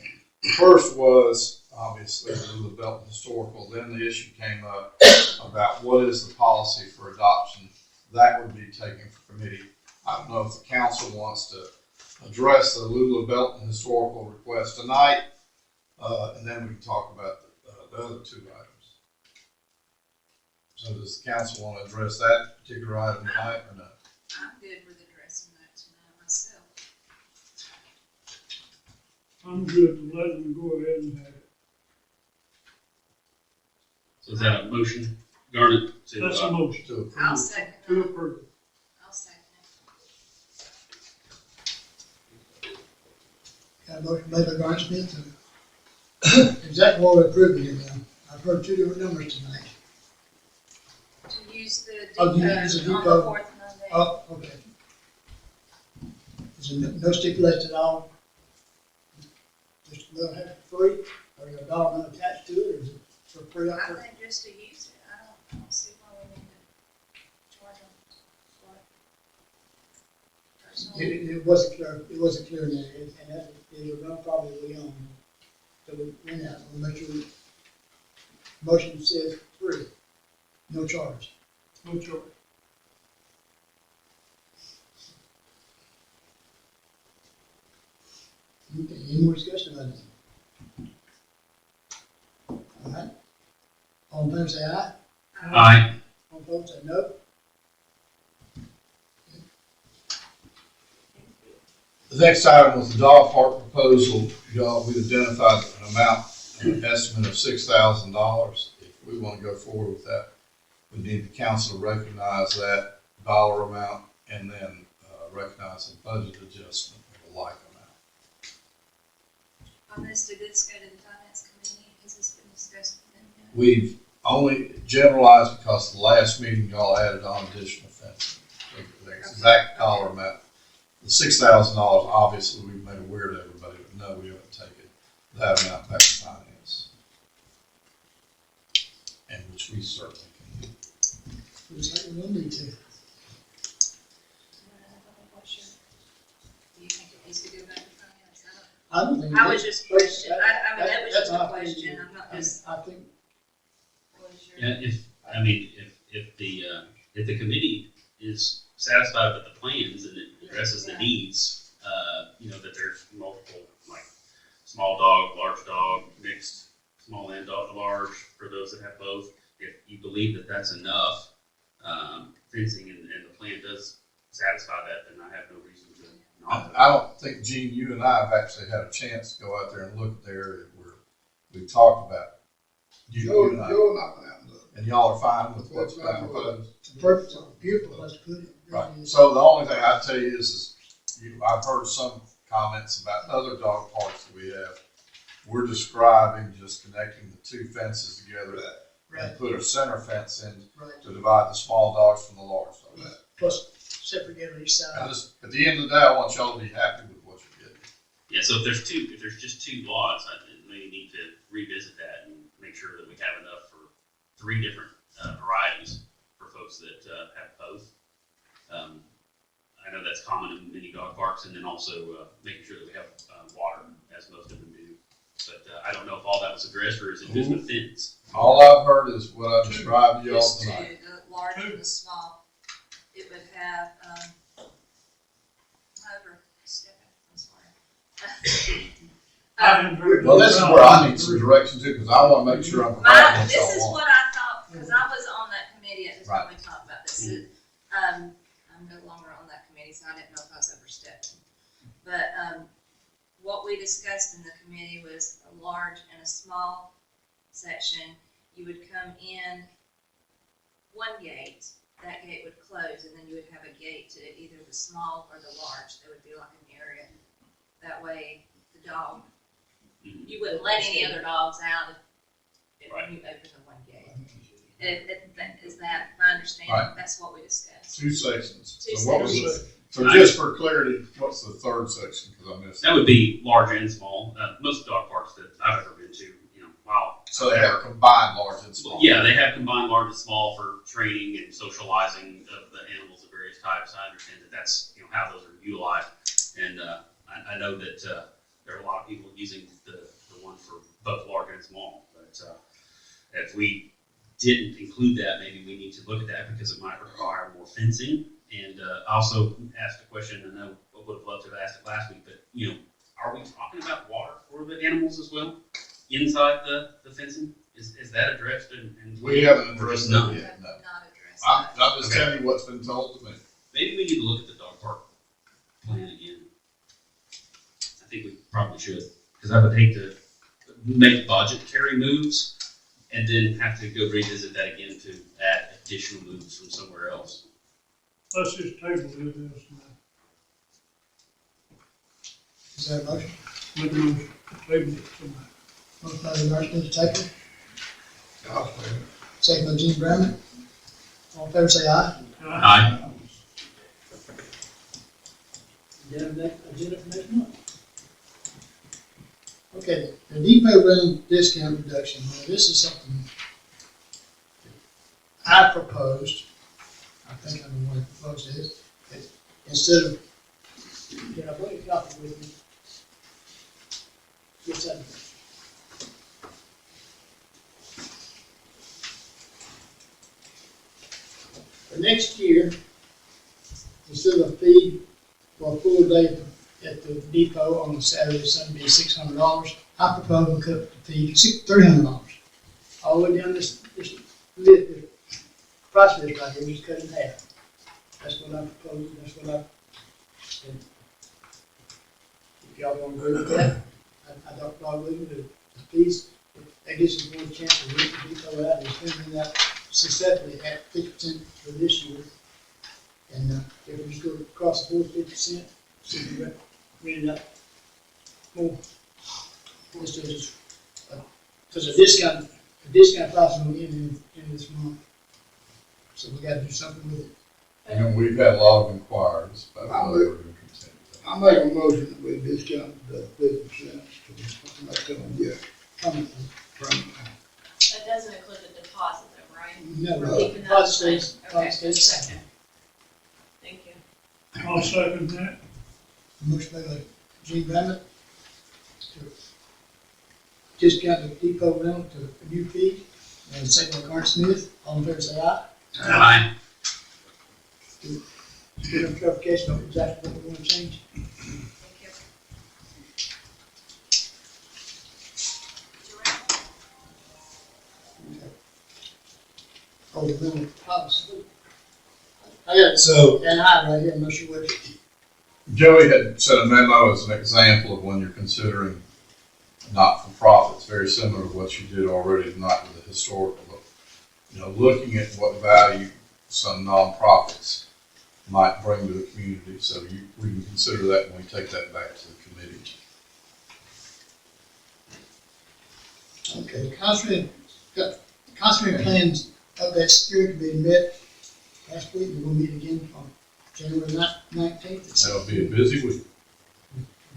The first was obviously the Belton Historical. Then the issue came up about what is the policy for adoption. That would be taken for committee. I don't know if the council wants to address the Lula Belton Historical request tonight, and then we can talk about the other two items. So does the council want to address that particular item tonight or not? I'm good with addressing that tonight myself. I'm good, let them go ahead and have it. So is that a motion, Garnet? That's a motion To approve. I'll second to that. approve. I'll second it. Got a motion made by Garnet Smith to exactly what we're approving here now. I've heard two different numbers tonight. To use the Oh, you depot use the on depot. the fourth Monday. Oh, okay. Is there no stipulation at all? Just we'll have it free, or your dollar amount attached to it, or is it for free out I there? think just to use it, I don't see why we need to charge them for it. Personally, It wasn't clear in there, and that, it was run probably on. So we went out, we'll make sure motion says free, no charge. No charge. Okay, any more discussion about it? All right. All in favor say aye, Aye. all opposed say no. The next item was the dog park proposal. Y'all, we identified an amount, an estimate of $6,000. If we want to go forward with that, we need the council to recognize that dollar amount and then recognize a budget adjustment of a like amount. on this, did this go to the finance committee? Has this been discussed with them yet? We've only generalized because the last meeting y'all added on additional fencing. The exact dollar amount. The $6,000, obviously, we've made aware to everybody, but no, we haven't taken that amount back to finance. And which we certainly can do. Looks like we will need to. What's your, do you think it needs to go back to finance? I don't think. I was just question, I mean, that was just a question, I'm not just, I think, what was your? Yeah, if the committee is satisfied with the plans and it addresses the needs, that there's multiple, like, small dog, large dog, mixed, small and dog, large, for those that have both. If you believe that that's enough, fencing and the plan does satisfy that, then I have no reason to not. I don't think, Gene, you and I have actually had a chance to go out there and look at the area where we talked about. You and I. Joe and I went out and looked. And y'all are fine with what's been proposed? the purpose of a beautiful place to put it. Right. So the only thing I'd tell you is I've heard some comments about other dog parks that we have. We're describing just connecting the two fences together Right, and put a center fence in right. to divide the small dogs from the large dogs. Plus separate on each side. And just, at the end of the day, I want y'all to be happy with what you're getting. Yeah, so if there's just two lots, I think we need to revisit that and make sure that we have enough for three different varieties for folks that have both. I know that's common in many dog parks, and then also making sure that we have water, as most of them do. But I don't know if all that was addressed, or is it just the fence? All I've heard is what I described to y'all Just two, tonight. the large and the small. It would have, Well, this is where I need some direction too, because I want to make sure I'm providing what this y'all is want. what I thought, because I was on that committee at the time we talked about this. I'm no longer on that committee, so I didn't know if I was overstepping. But, what we discussed in the committee was a large and a small section. You would come in one gate, that gate would close, and then you would have a gate to either the small or the large. There would be like an area. That way, the dog, you wouldn't let any other dogs out if Right. you open the one gate. Is that my understanding? Right. That's what we discussed. Two sections. Two So what was sections. it? So just for clarity, what's the third section? Because I missed That would be large and small. Most dog parks that I've ever been to, while So they have a combined large and small. Yeah, they have combined large and small for training and socializing of the animals of various types. I understand that that's, you know, how those are utilized. And I know that there are a lot of people using the one for both large and small. But if we didn't include that, maybe we need to look at that because it might require more fencing. And I also asked a question, I know I would have loved to have asked it last week, but, you know, are we talking about water for the animals as well inside the fencing? Is that addressed? And We haven't addressed No. that We yet, have no. not addressed I'm that. just Okay. telling you what's been told to me. Maybe we need to look at the dog park plan again. I think we probably should, because I would hate to make budgetary moves and then have to go revisit that again to add additional moves from somewhere else. Let's just table this now. Is that a motion? Make a motion, table it tonight. Motion by the Martin, Taker, I'll say it. second by Gene Bramlett. All in favor, say aye. Aye. Agenda for next month. Okay, the depot rental discount reduction, now this is something I proposed, I think I know what I proposed is, that instead of, Can I bring a copy with me? Yes, sir. for next year, instead of a fee for a full day at the depot on Saturday, Sunday, $600, I propose we cut the fee to $300. All the way down this list, this price list right here, we just cut it in half. That's what I propose, that's what I, and if y'all want to agree with that, I don't probably with the fees. That gives us one chance to rent the depot out and spend that successfully at 50% for this year. And if we just go across the board 50%, so we rent it out more. Just as, because the discount price is going to end in this month. So we got to do something with it. And we've had a lot of inquiries about whether we're going to continue that. I make a motion that we discount the 50% to make them get Comment. from. That doesn't include the deposit though, right? No, We're no, keeping that deposit the same. stays, Okay, deposit stays the same. second. Thank you. I'll second that. Motion by Gene Bramlett to discount the depot rental to a new fee, and second by Carter Smith. All in favor, say aye. Aye. Get a clarification of exactly what we want to change. Thank you. Oh, the rental policy. I got it. So And I right here, I'm not sure what. Joey had sent a memo as an example of when you're considering not-for-profits, very similar to what you did already tonight with the historical. You know, looking at what value some nonprofits might bring to the community, so we can consider that when we take that back to the committee. Okay, Councilman plans of that steering committee met last week, and we'll meet again on January 19th. That'll be a busy week.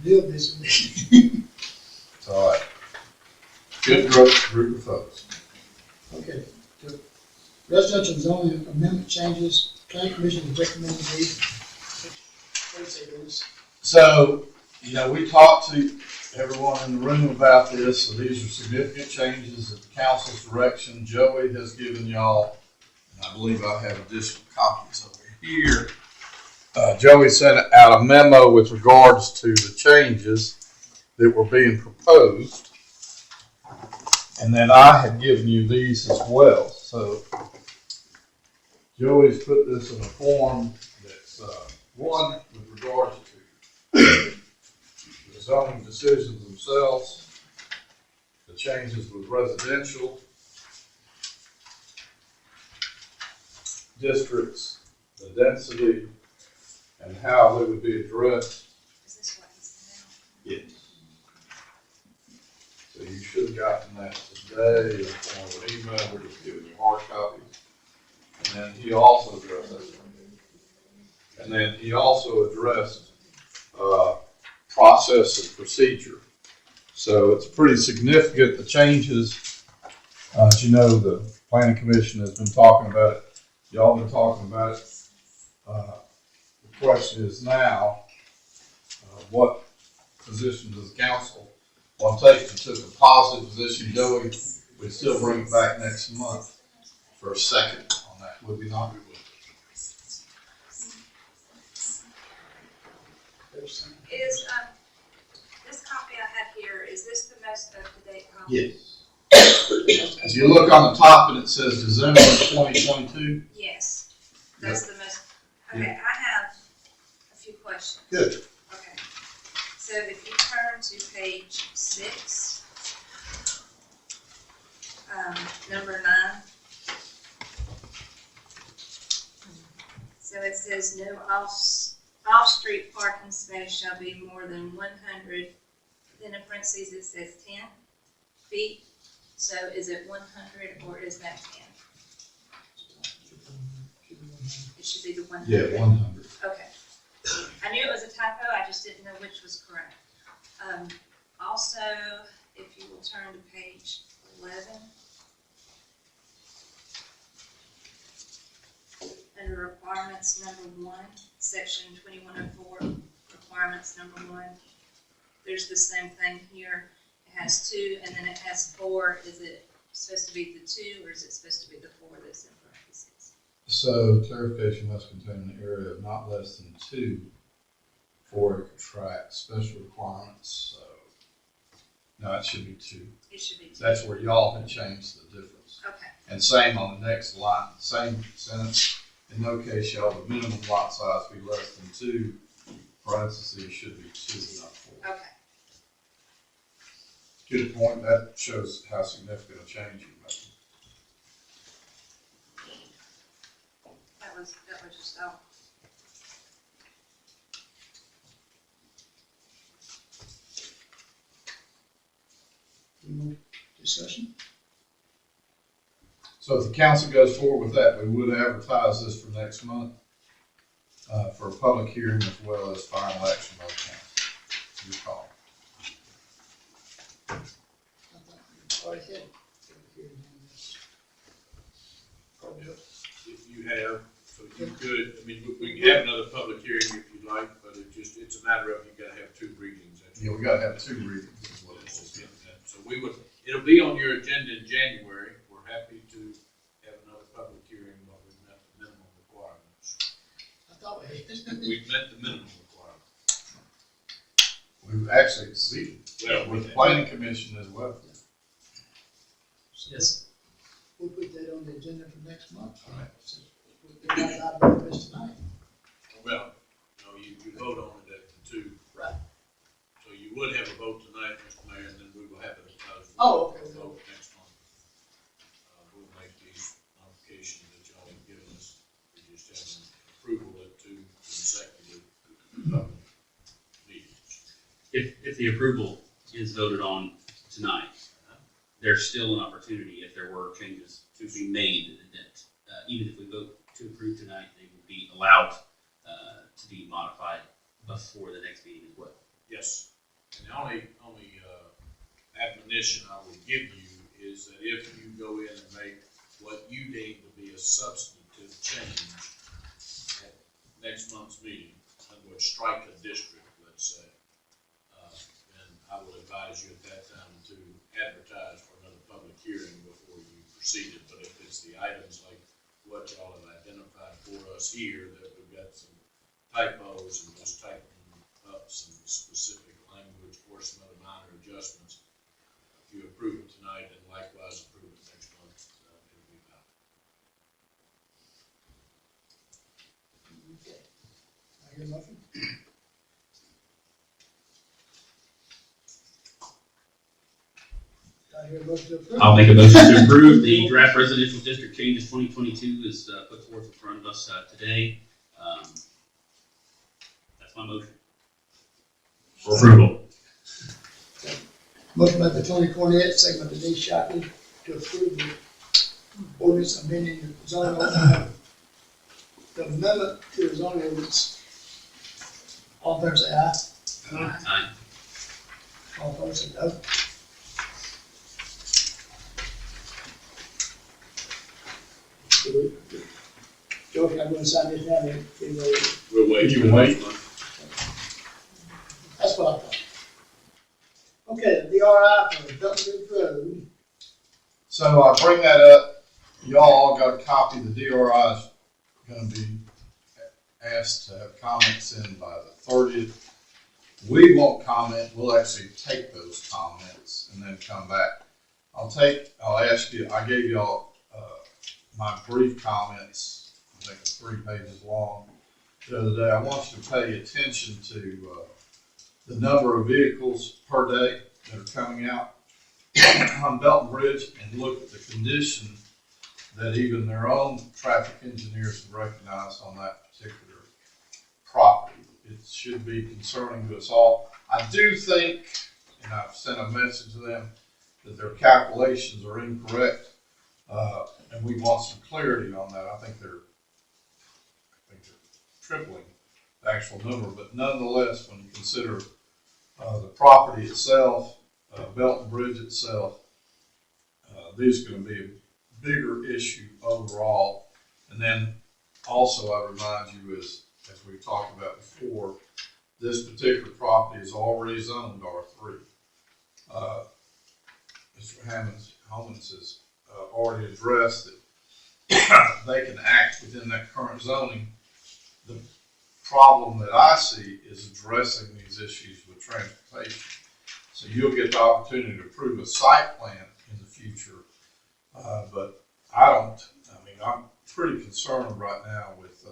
Real busy week. It's all right. Good group of folks. Okay, the residential zoning amendment changes, planning commission is recommending these. What do you say, Dennis? So, you know, we talked to everyone in the room about this, so these are significant changes at the council's direction. Joey has given y'all, and I believe I have additional copies over here. Joey sent out a memo with regards to the changes that were being proposed. And then I had given you these as well. So Joey's put this in a form that's, one, with regards to the zoning decisions themselves, the changes with residential districts, the density, and how they would be addressed. Is this what he's Yes. So you should have gotten that today in the form of an email, we're just giving you hard copies. And then he also addressed that. And then he also addressed process and procedure. So it's pretty significant, the changes As you know, the planning commission has been talking about it. Y'all been talking about it. The question is now, what position does the council want to take? If you took a positive position, Joey, we'd still bring it back next month for a second on that, would we not? Is, this copy I have here, is this the most up-to-date copy? Yes. If you look on the top and it says December 2022. Yes, that's the most, okay, I have a few questions. Good. Okay, so if you turn to page 6, number 9. So it says no off-street parking space shall be more than 100, then in parentheses it says 10 feet. So is it 100 or is that 10? It should be the 100. Yeah, 100. Okay. I knew it was a typo, I just didn't know which was correct. Also, if you will turn to page 11. Under requirements number 1, section 2104, requirements number 1. There's the same thing here. It has 2 and then it has 4. Is it supposed to be the 2 or is it supposed to be the 4 that's in parentheses? So clarification must contain an area of not less than 2 for a tract, special requirements, so, no, it should be 2. It should be 2. That's where y'all had changed the difference. Okay. And same on the next line, same sentence, in no case shall the minimum lot size be less than 2, parentheses should be 2, not 4. Okay. Good point, that shows how significant a change you made. That was just all. Any more discussion? So if the council goes forward with that, we would advertise this for next month, for a public hearing as well as final action by the council. Your call. Already said. Probably not. If you have, so you could, I mean, we can have another public hearing if you'd like, but it's a matter of you gotta have 2 readings. That's Yeah, we gotta have 2 readings is what it is. So it'll be on your agenda in January. We're happy to have another public hearing, but we've met the minimum requirements. I thought we had. We've met the minimum requirements. We've actually exceeded, Well, with the planning commission as well. Yes. We'll put that on the agenda for next month. All right. So we'll get that out of this tonight. Well, no, you vote on it at the 2. Right. So you would have a vote tonight, Mr. Mayor, and then we will have it. Oh, okay. Vote next month. We'll make these modifications that y'all have given us. We just have an approval at 2 consecutive meetings. If the approval is voted on tonight, there's still an opportunity if there were changes to be made that, even if we vote to approve tonight, they would be allowed to be modified before the next meeting as well. Yes, and the only admonition I would give you is that if you go in and make what you deem to be a substantive change at next month's meeting, in other words, strike a district, let's say, then I will advise you at that time to advertise for another public hearing before you proceed it. But if it's the items like what y'all have identified for us here, that we've got some typos and just typing up some specific language or some other minor adjustments, if you approve it tonight and likewise approve it next month, it'll be valid. Okay. I hear nothing. I hear a motion to approve. I'll make a motion to approve the draft residential district changes 2022 is put forth in front of us today. That's my motion. For approval. Motion by the Tony Cornett, second by Denise Shockley, to approve the ordinance amending the zoning ordinance. The amendment to the zoning ordinance. All in favor say aye. Aye. All opposed say no. George, I'm gonna sign this down there. We'll wait. You wait. That's what I thought. Okay, the DRI for Belton Road. So I bring that up, y'all all got a copy, the DRI is gonna be asked to have comments in by the 30th. We won't comment, we'll actually take those comments and then come back. I'll ask you, I gave y'all, my brief comments, I think it's 3 pages long, the other day. I want you to pay attention to, the number of vehicles per day that are coming out on Belton Bridge, and look at the condition that even their own traffic engineers have recognized on that particular property. It should be concerning to us all. I do think, and I've sent a message to them, that their calculations are incorrect, and we want some clarity on that. I think they're tripling the actual number, but nonetheless, when you consider the property itself, Belton Bridge itself, these are going to be a bigger issue overall. And then also I remind you, as we've talked about before, this particular property is already zoned R3. Mr. Homans has already addressed that they can act within that current zoning. The problem that I see is addressing these issues with transportation. So you'll get the opportunity to approve a site plan in the future, but I'm pretty concerned right now with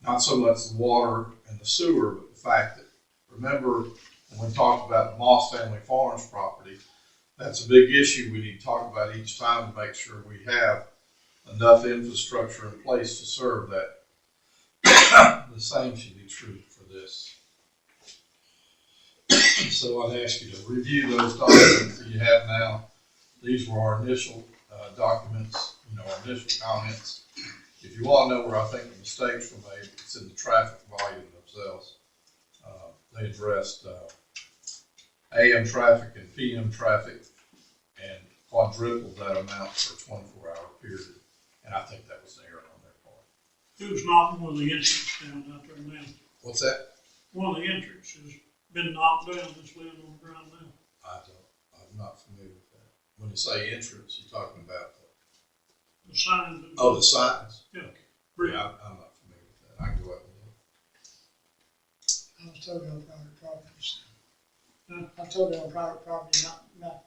not so much the water and the sewer, but the fact that, remember when we talked about the Moss Family Farms property, that's a big issue we need to talk about each time to make sure we have enough infrastructure in place to serve that. The same should be true for this. So I'd ask you to review those documents that you have now. These were our initial documents, our initial comments. If you want to know where I think the mistakes were made, it's in the traffic volume themselves. They addressed AM traffic and PM traffic and quadrupled that amount for a 24-hour period. And I think that was an error on their part. Who's knocking one of the entrances down out there now? What's that? One of the entrances has been knocked down, it's laying on the ground now. I'm not familiar with that. When you say entrance, you're talking about The signs. the signs? Yeah. Yeah, I'm not familiar with that. I can go up and look. I was told on private properties. Huh? I told on private property, not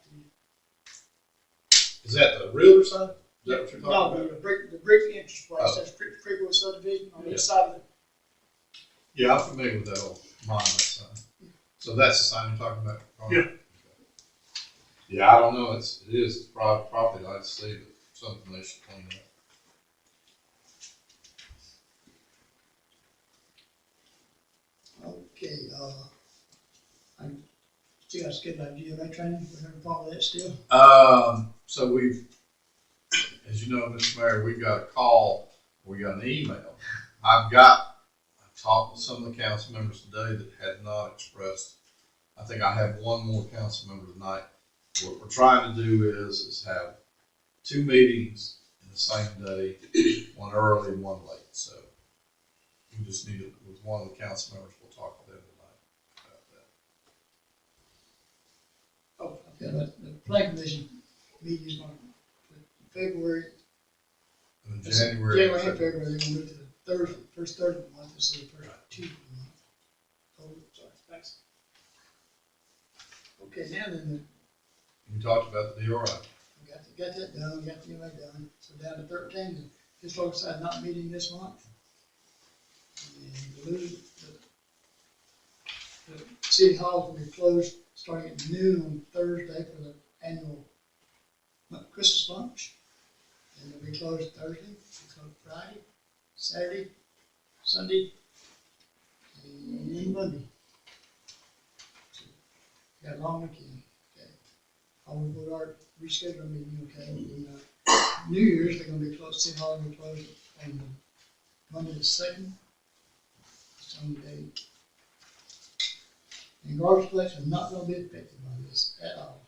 Is that the realtor sign? Is that what you're talking no, about? the brick entrance place, Oh. that's Creekwood subdivision on Yeah. each side of it. Yeah, I'm familiar with that old monument sign. So that's the sign you're talking about? Yeah. Yeah, I don't know. It is private property. I'd say that something they should clean up. Okay, I still got scheduled like GMA training, we're having a problem with that still. So as you know, Mr. Mayor, we got a call, we got an email. I talked with some of the council members today that had not expressed. I think I have one more council member tonight. What we're trying to do is have 2 meetings in the same day, one early and one late. So we just need it with one of the council members. We'll talk with them tonight about that. Oh, okay, the plan commission meeting is on February. And in January. And February, they're gonna move to the first Thursday of the month instead of the first Tuesday of the month. Oh, sorry, thanks. Okay, now then, We talked about the DRI. we got that done, we got the MA done, so down to 13, and just like I said, not meeting this month. And the city hall will be closed starting at noon on Thursday for the annual Christmas lunch. And they'll be closed Thursday, they'll close Friday, Saturday, Sunday, and Monday. So, got a long weekend, okay. I will go to our reschedule meeting, okay, and, New Year's, they're gonna be closed, city hall will be closed on Monday the 2nd, Sunday. And garbage collection is not gonna be affected by this at all.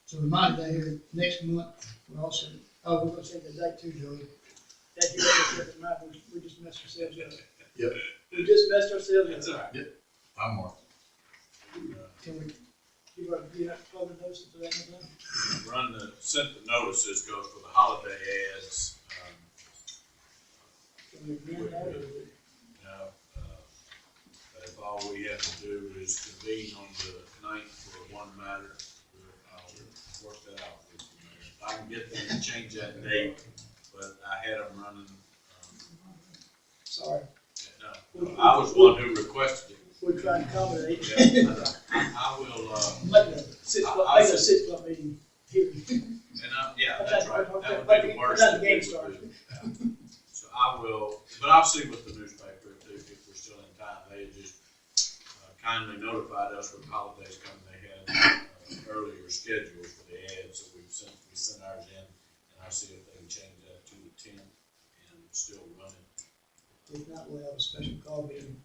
So remind you here, next month, we're gonna send the date too, Joey. That you guys took it, Matt, we just messed ourselves up. Yep. We just messed ourselves up. That's all right. I'm Mark. Can we, you have to public notice for that one? Sent the notices, go for the holiday ads. Can we agree on that, or we- If all we have to do is convene on the 9th for one matter, I'll work that out with you, Mayor. I can get them to change that date, but I had them running, sorry, no, I was one who requested it. we're trying to accommodate. Yeah, I will, Make a 6 o'clock meeting here. yeah, that's right, that would be the worst that we would do. So I will, but I'll see what the newspaper, if we're still in time, they just kindly notified us with holidays coming, they had earlier schedules for the ads, so we sent ours in, and I'll see if they can change that to the 10th and still run it. If not, we'll have a special call meeting.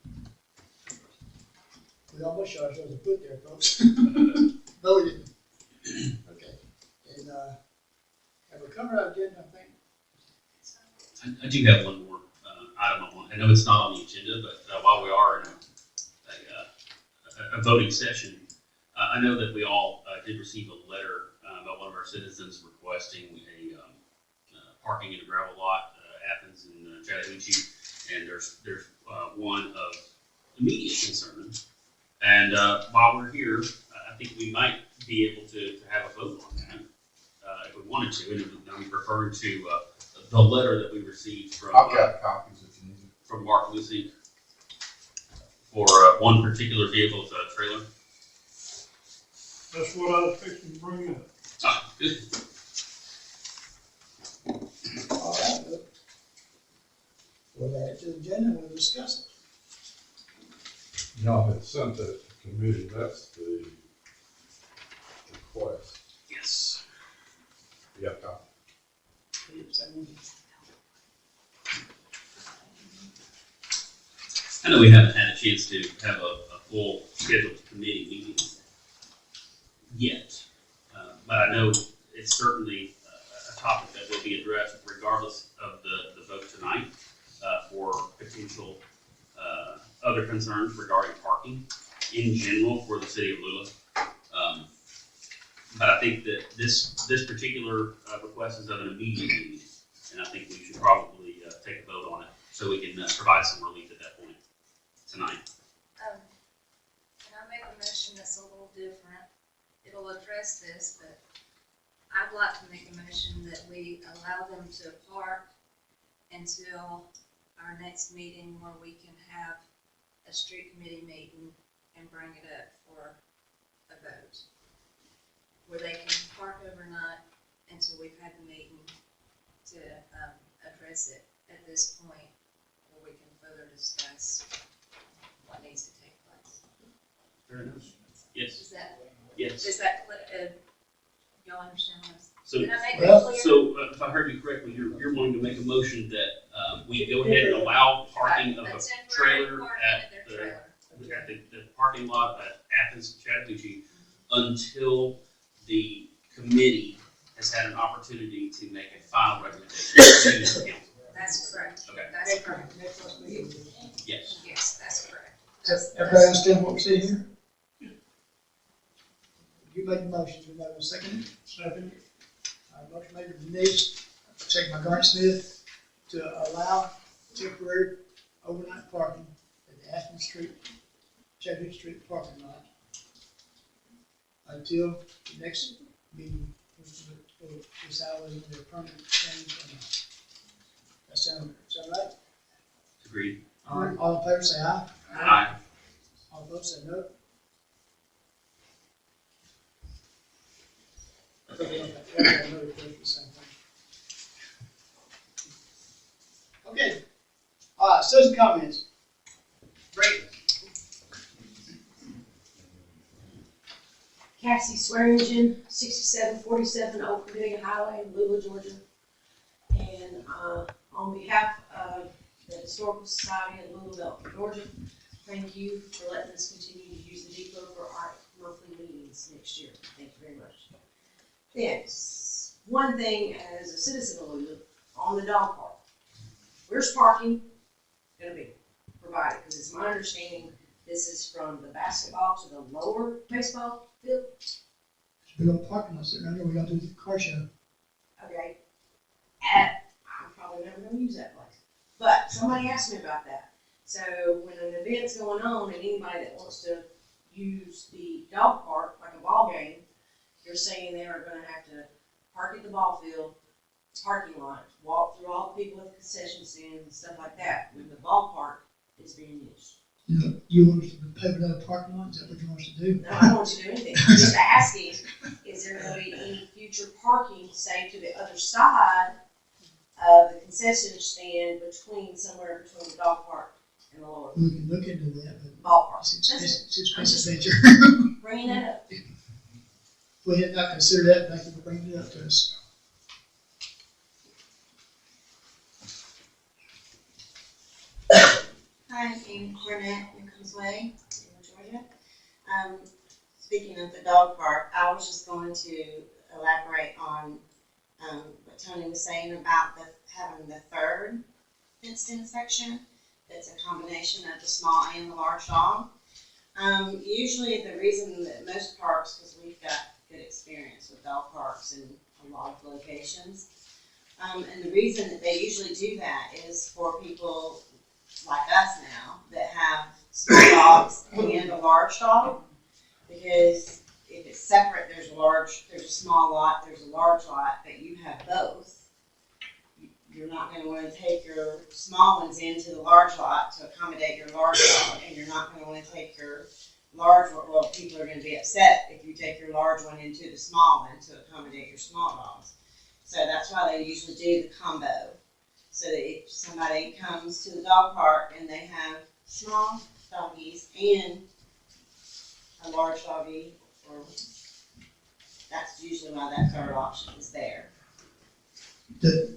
We almost shot ourselves a foot there, folks. No, we didn't. Okay, and, have we covered our agenda, I think? I do have one more item I want. I know it's not on the agenda, but while we are in a voting session, I know that we all did receive a letter by one of our citizens requesting a parking in a gravel lot, Athens and Chattahoochee, and there's one of immediate concern. And while we're here, I think we might be able to have a vote on that if we wanted to. And I'm referring to the letter that we received from I've got copies if you need them. from Mark Lucy for one particular vehicle's trailer. That's what I was fixing to bring up. Ah, good. All right, look. We'll add it to the agenda and we'll discuss Y'all had sent that to committee, that's the request. Yes. You got copies? I know we haven't had a chance to have a full scheduled committee meeting yet, but I know it's certainly a topic that will be addressed regardless of the vote tonight for potential other concerns regarding parking in general for the city of Lula. But I think that this particular request is of an immediate need, and I think we should probably take a vote on it so we can provide some relief at that point tonight. Can I make a motion that's a little different? It'll address this, but I'd like to make a motion that we allow them to park until our next meeting where we can have a street committee meeting and bring it up for a vote. Where they can park overnight until we've had the meeting to address it at this point, where we can further discuss what needs to take place. Fair enough. Yes. Is that, y'all understand what I'm saying? So, Did I make Well, that clear? so if I heard you correctly, you're wanting to make a motion that we go ahead and allow parking of a trailer at the parking lot at Athens, Chattahoochee until the committee has had an opportunity to make a final recommendation to the council. That's correct. Okay. That's correct. Next meeting. Yes. Yes, that's correct. Everybody understand what we see here? You made the motion, you know, second. Second, Motion made by Denise, second by Garnet Smith, to allow temporary overnight parking at the Aspen Street, Chattahoochee Street parking lot until the next meeting, which is for decide whether it's a permanent change or not. That sound right? Agreed. All right, all in favor say aye. Aye. All opposed say no. Okay, citizen comments. Great. Cassie Swearingen, 6747 Old Cornelia Highway, Lula, Georgia. And on behalf of the Historical Society of Louisville, Georgia, thank you for letting us continue to use the depot for our monthly meetings next year. Thank you very much. Then, one thing as a citizen of Louisville, on the dog park, Where's parking gonna be provided? Because it's my understanding this is from the basketball to the lower baseball field. We don't park in there, I know we gotta do the car show. Okay. I'm probably never gonna use that place. But somebody asked me about that. So when an event's going on and anybody that wants to use the dog park, like a ball game, you're saying they are gonna have to park at the ball field, parking lot, walk through all the people at the concession stands and stuff like that, when the ballpark is being used. You want us to pay for another parking lot, is that what you want us to do? No, I don't want you to do anything. I'm just asking, is there gonna be any future parking, say, to the other side of the concession stand somewhere between the dog park and the lower We can look into that, but ballpark? it's expensive venture. Bringing that up. We had not considered that, thank you for bringing it up to us. Hi, I'm Amy Cornett, Newcombs Way, Georgia. Speaking of the dog park, I was just going to elaborate on what Tony was saying about having the third fenced-in section. That's a combination of the small and the large dog. Usually the reason that most parks, because we've got good experience with dog parks in a lot of locations, and the reason that they usually do that is for people like us now that have small dogs and a large dog, because if it's separate, there's a small lot, there's a large lot, but you have both. You're not going to want to take your small ones into the large lot to accommodate your large dog, and you're not going to want to take your large one. Well, people are going to be upset if you take your large one into the small one to accommodate your small dogs. So that's why they usually do the combo. So that if somebody comes to the dog park and they have small doggies and a large doggie, or that's usually why that third option is there. Okay,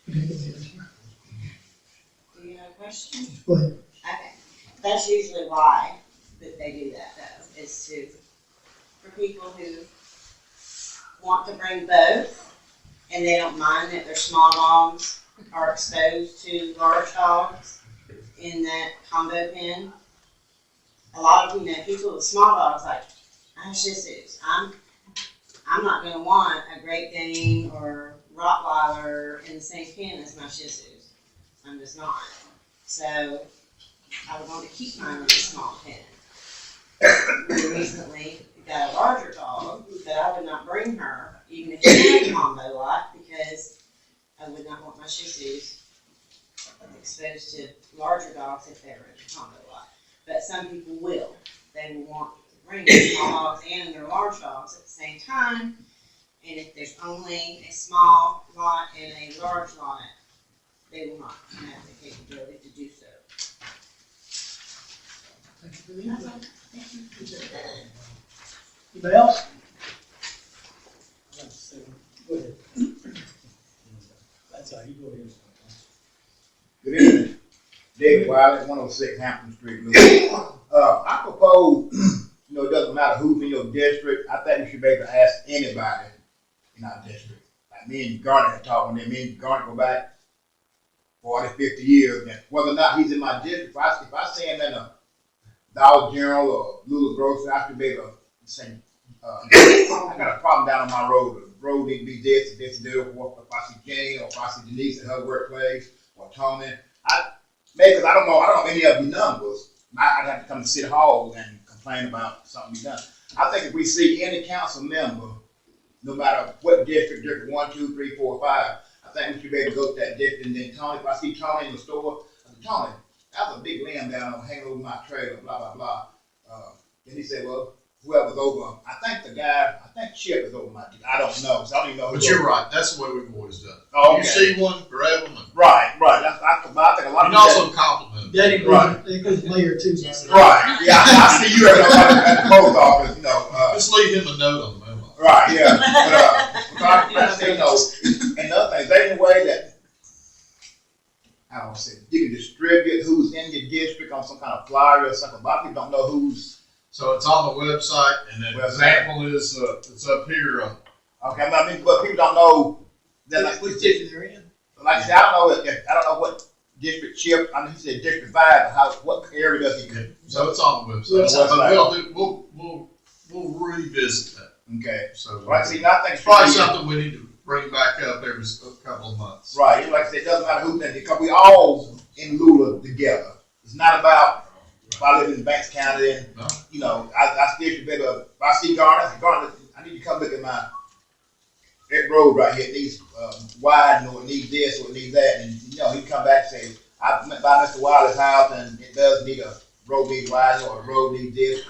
go ahead. Do you have a question? Go ahead. Okay, that's usually why that they do that though, is for people who want to bring both, and they don't mind that their small dogs are exposed to large dogs in that combo pen. A lot of people with small dogs, like, I have Shih Tzus. I'm not going to want a Great Dane or Rottweiler in the same pen as my Shih Tzus. I'm just not. So I would want to keep mine in a small pen. We recently got a larger dog that I would not bring her, even if she had a combo lot, because I would not want my Shih Tzus exposed to larger dogs if they were in a combo lot. But some people will. They will want to bring their small dogs and their large dogs at the same time. And if there's only a small lot and a large lot, they will not have the capability to do so. Thank you for the input. Anybody else? Go ahead. That's how you go ahead. Good evening. David Wiley, 106 Hampton Street, Louisville. I propose, it doesn't matter who's in your district. I think we should be able to ask anybody in our district. Like me and Garnet had talked with them. Me and Garnet go back 40, 50 years. And whether or not he's in my district, if I see him in a Dollar General or Lula Grocery, I should be able to say, I got a problem down on my road. The road need to be this and this and that. Or if I see Jane or if I see Denise at her workplace or Tony, because I don't know any of you numbers. I'd have to come to City Hall and complain about something be done. I think if we see any council member, no matter what district 1, 2, 3, 4, 5, I think we should be able to go to that district. And then Tony, if I see Tony in the store, I say, Tony, that was a big limb down on hanging over my trailer, blah, blah, blah. And he said, well, whoever's over, I think Chip is over my, I don't know. So I don't even know. But you're right. That's the way we've always done. Oh, okay. You see one, grab them. Right. I think a lot You of can also compliment them. That includes layer two. Right. Yeah, I see you at the post office, Just leave him a note on the memo. Right, yeah. But I say, another thing, is there any way that, I don't say, you can distribute who's in your district on some kind of flyer or something? A lot of people don't know who's. So it's on the website, and the example is it's up here. Okay, but people don't know that, like, Which district they're in. Like I said, I don't know what district Chip, I know he said District 5, what area does he go? So it's on the website. But we'll revisit that. Okay. So Right, see, I think it's probably something we need to bring back up every couple of months. Right, like I said, it doesn't matter who's in it, because we all in Lula together. It's not about if I live in Banks County and, you know, I still should be able to, if I see Garner, I need to come look at that road right here. It needs widen, or it needs this, or it needs that. And, you know, he'd come back and say, I went by Mr. Wiley's house and it does need a road needs widen, or a road needs this.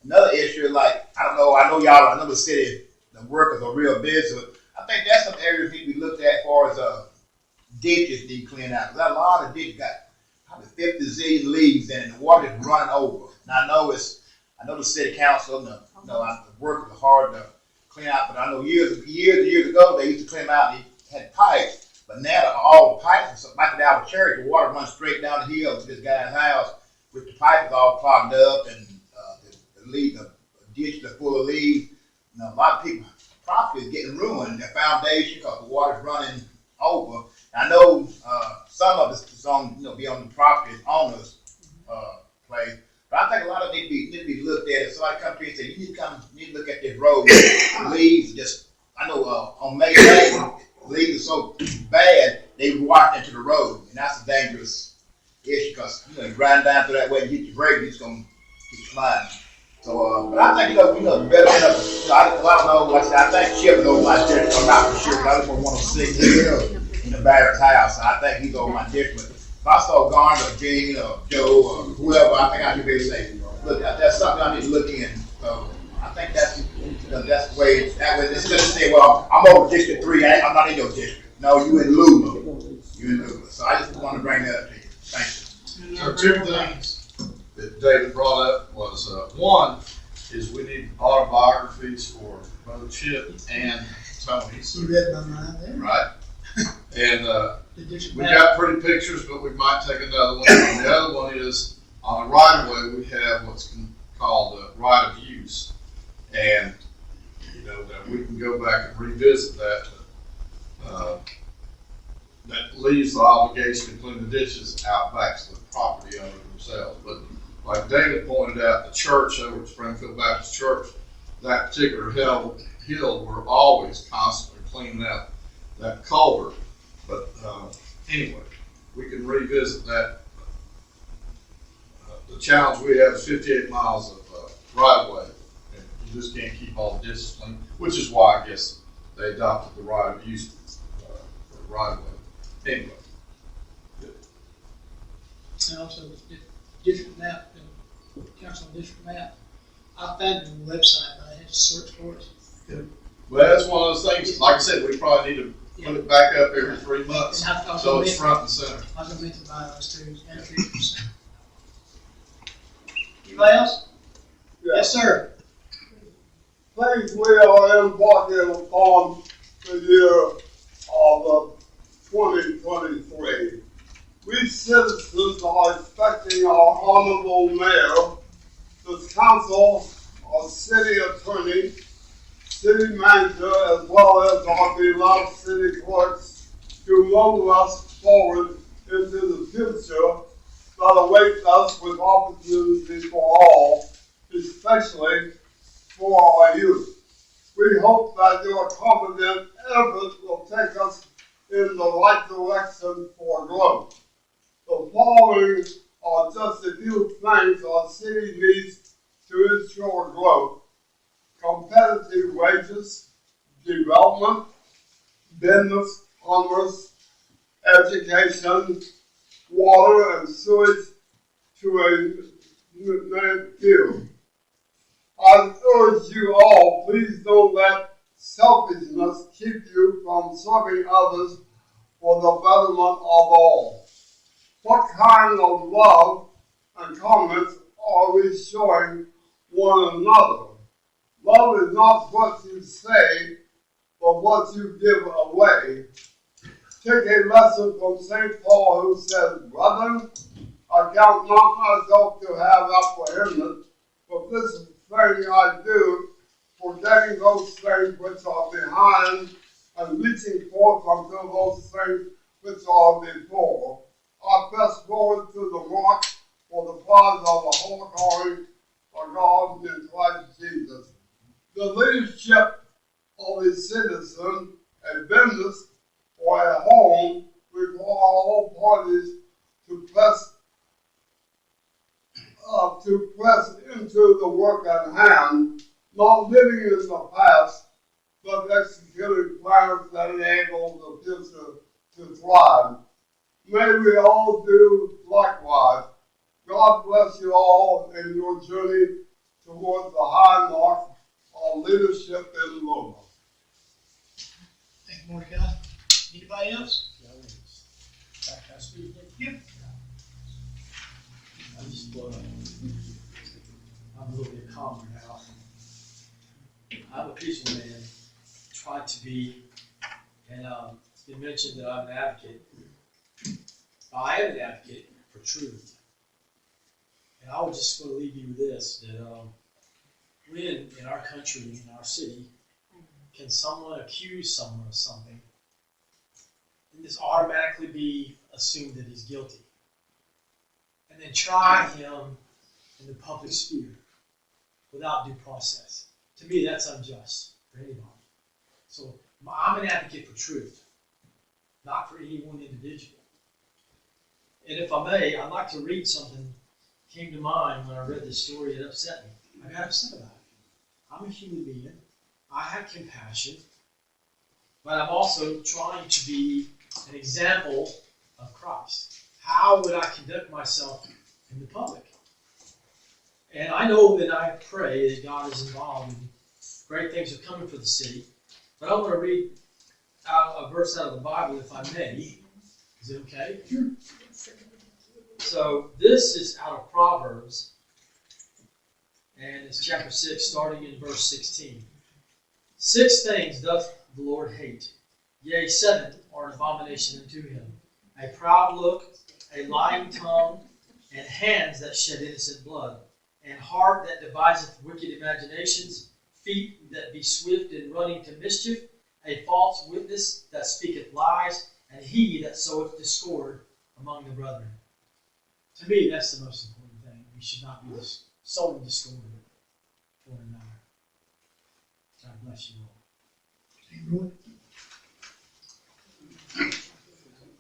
Another issue, like, I know y'all, I know the city, the workers are real busy, but I think that's some areas need to be looked at as far as ditches need cleaned out. Because a lot of ditches got probably 50 zillion leaves in it, and the water is running over. Now I know the city council, the workers are hard to clean out, but I know years ago they used to clean out and they had pipes, but now all the pipes, like at our church, the water runs straight down the hill to this guy's house, with the pipe is all clogged up and the ditch is full of leaves. You know, a lot of people property is getting ruined, their foundation, because the water's running over. I know some of it's on, be on the property owner's place, but I think a lot of it need to be looked at. If somebody comes to you and say, you need to look at this road, leaves just, I know on May Lane, leaves are so bad, they wash into the road, and that's a dangerous issue, because you ride down through that way, you hit your brake, you're just going to keep sliding. So, but I think, better than I don't know, like I said, I think Chip knows my district, I'm not for sure, but I just want to see him in the Barrett's house, I think he's over my district. If I saw Garner or Gene or Joe or whoever, I think I should be able to say, look, that's something I need to look in. So, I think that's the way, it's just say, well, I'm over District 3, I'm not in your district. No, you in Lula. You're in Lula. So I just want to bring that up to you. Thank you. So 2 things that David brought up was, one is we need autobiographies for both Chip and Tony. You read my mind there. Right. And we got pretty pictures, but we might take another one. And the other one is on the right of way, we have what's called the right of use. And, that we can go back and revisit that. That leaves the obligation to clean the ditches out back to the property owner themselves. But like David pointed out, the church over at Springfield Baptist Church, that particular hill, we're always constantly cleaning out that culvert. But anyway, we can revisit that. The challenge we have is 58 miles of right of way. And you just can't keep all the ditches clean, which is why I guess they adopted the right of use for the right of way. Anyway. And also the district map, the council district map, I found it on the website, but I had to search for it. Well, that's one of those things, like I said, we probably need to put it back up every 3 months, so it's front and center. I was going to buy those too, and 50%. Anybody else? Yes, sir. Things we are embarking upon the year of 2023. We citizens are expecting our honorable mayor, the council, our city attorney, city manager, as well as our beloved city clerks to move us forward into the future that awaits us with opportunity for all, especially for our youth. We hope that your confident efforts will take us in the right direction for growth. The following are just a few things our city needs to ensure growth: competitive wages, development, business, commerce, education, water and sewage, to a few. I urge you all, please don't let selfishness keep you from serving others for the betterment of all. What kind of love and comments are we showing one another? Love is not what you say, but what you give away. Take a lesson from St. Paul, who says, "Brethren, I count not myself to have apprehended, but this thing I do, forgetting those things which are behind, and reaching forth unto those things which are before. I press forward to the mark for the prize of the whole calling of God in Christ Jesus. The leadership of a citizen, a business, or a home require all parties to press into the work at hand, not living in the past, but executing plans that enable the future to thrive. May we all do likewise. God bless you all in your journey towards the high mark of leadership in Louisville. Thank you, Mordecai. Anybody else? Yeah. I'm a little bit calmer now. I'm a peaceful man, try to be, and it's been mentioned that I'm an advocate. I am an advocate for truth. And I would just want to leave you with this, that when in our country, in our city, can someone accuse someone of something, and this automatically be assumed that he's guilty, and then try him in the public sphere without due process? To me, that's unjust for anybody. So I'm an advocate for truth, not for any one individual. And if I may, I'd like to read something that came to mind when I read this story. It upset me. I got upset about it. I'm a human being. I have compassion. But I'm also trying to be an example of Christ. How would I conduct myself in the public? And I know that I pray that God is involved and great things are coming for the city. But I want to read out a verse out of the Bible, if I may. Is it okay? Sure. So this is out of Proverbs, and it's chapter 6, starting in verse 16. 6 things doth the Lord hate, yea, 7 are an abomination unto him: a proud look, a lying tongue, and hands that shed innocent blood, and heart that deviseth wicked imaginations, feet that be swift in running to mischief, a false witness that speaketh lies, and he that soweth discord among the brethren. To me, that's the most important thing. We should not be sowing discord for one another. God bless you all.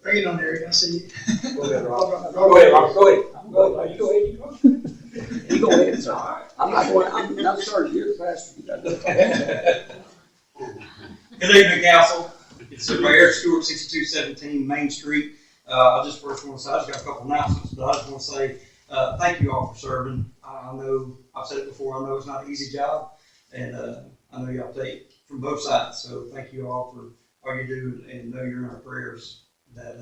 Bring it on, Eric. I see you. Go ahead, Rob. Go ahead, Rob. Go ahead. Go ahead. You go ahead. You go ahead. It's all right. I'm not going. I'm sorry. You're the pastor. Good evening, Council. It's Eric Stewart, 6217 Main Street. I just first want to say, I just got a couple announcements, but I just want to say thank you all for serving. I know, I've said it before, I know it's not an easy job, and I know y'all take from both sides, so thank you all for all you do, and know you're in our prayers, that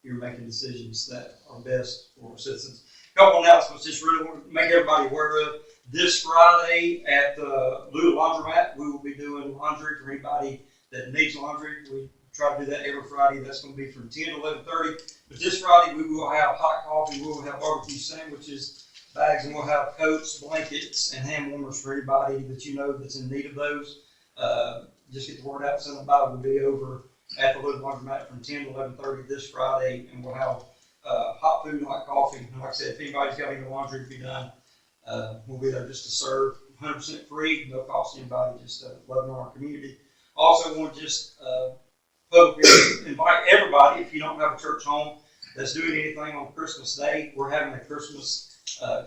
you're making decisions that are best for our citizens. A couple announcements, just really want to make everybody aware of. This Friday at the Louisville Laundromat, we will be doing laundry for anybody that needs laundry. We try to do that every Friday. That's going to be from 10 to 11:30. But this Friday, we will have hot coffee. We will have barbecue sandwiches, bags, and we'll have coats, blankets, and hand warmers for anybody that you know that's in need of those. Just get the word out. Send them by. We'll be over at the Louisville Laundromat from 10 to 11:30 this Friday, and we'll have hot food and hot coffee. And like I said, if anybody's got any laundry to be done, we'll be there just to serve, 100% free, no cost to anybody, just loving on our community. Also, want to just publicly invite everybody, if you don't have a church home that's doing anything on Christmas Day, we're having a Christmas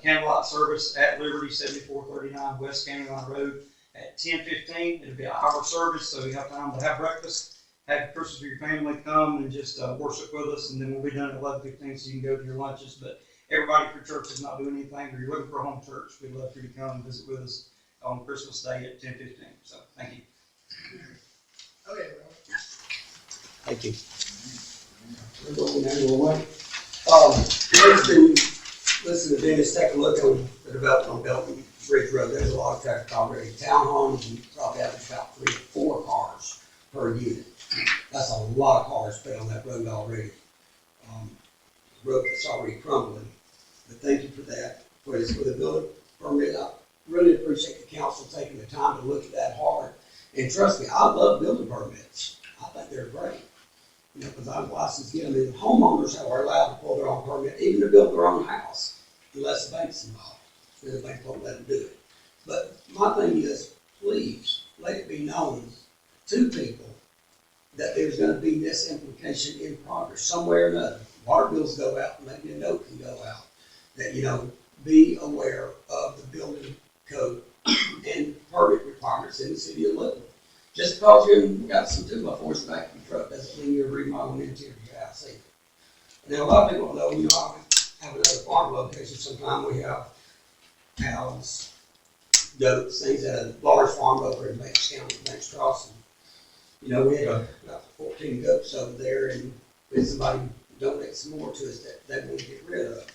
candlelight service at Liberty, 7439 West County Line Road at 10:15. It'll be an hour service, so you have time to have breakfast, have Christmas with your family, come and just worship with us, and then we'll be done at 11:15, so you can go to your lunches. But everybody, if your church is not doing anything, or you're looking for a home church, we'd love for you to come and visit with us on Christmas Day at 10:15. So, thank you. Okay, Thank you. First thing, listen to Dennis, take a look on the development on Belton Ridge Road. There's a lot of traffic already. Townhomes, you probably have about 3 or 4 cars per unit. That's a lot of cars put on that road already. Road that's already crumbling. But thank you for that. For the building permit, I really appreciate the council taking the time to look at that hard. And trust me, I love building permits. that, they're great. You know, because I'm licensed to get them in. Homeowners are allowed to pull their own permit, even to build their own house, unless the bank's involved. Then the bank won't let them do it. But my thing is, please, let it be known to people that there's gonna be this implication in progress, some way or another. Water bills go out, maybe a note can go out, that, you know, be aware of the building code and permit requirements in the city of Little. Just because you got some 2x4s back in your truck doesn't mean you're remodeling interior of your house either. Now, a lot of people know, you know, I have another farm location, sometimes we have cows, goats, things at a large farm over in Banks County, Banks Crossing. You know, we had about 14 goats over there, and when somebody donated some more to us that they wanted to get rid of,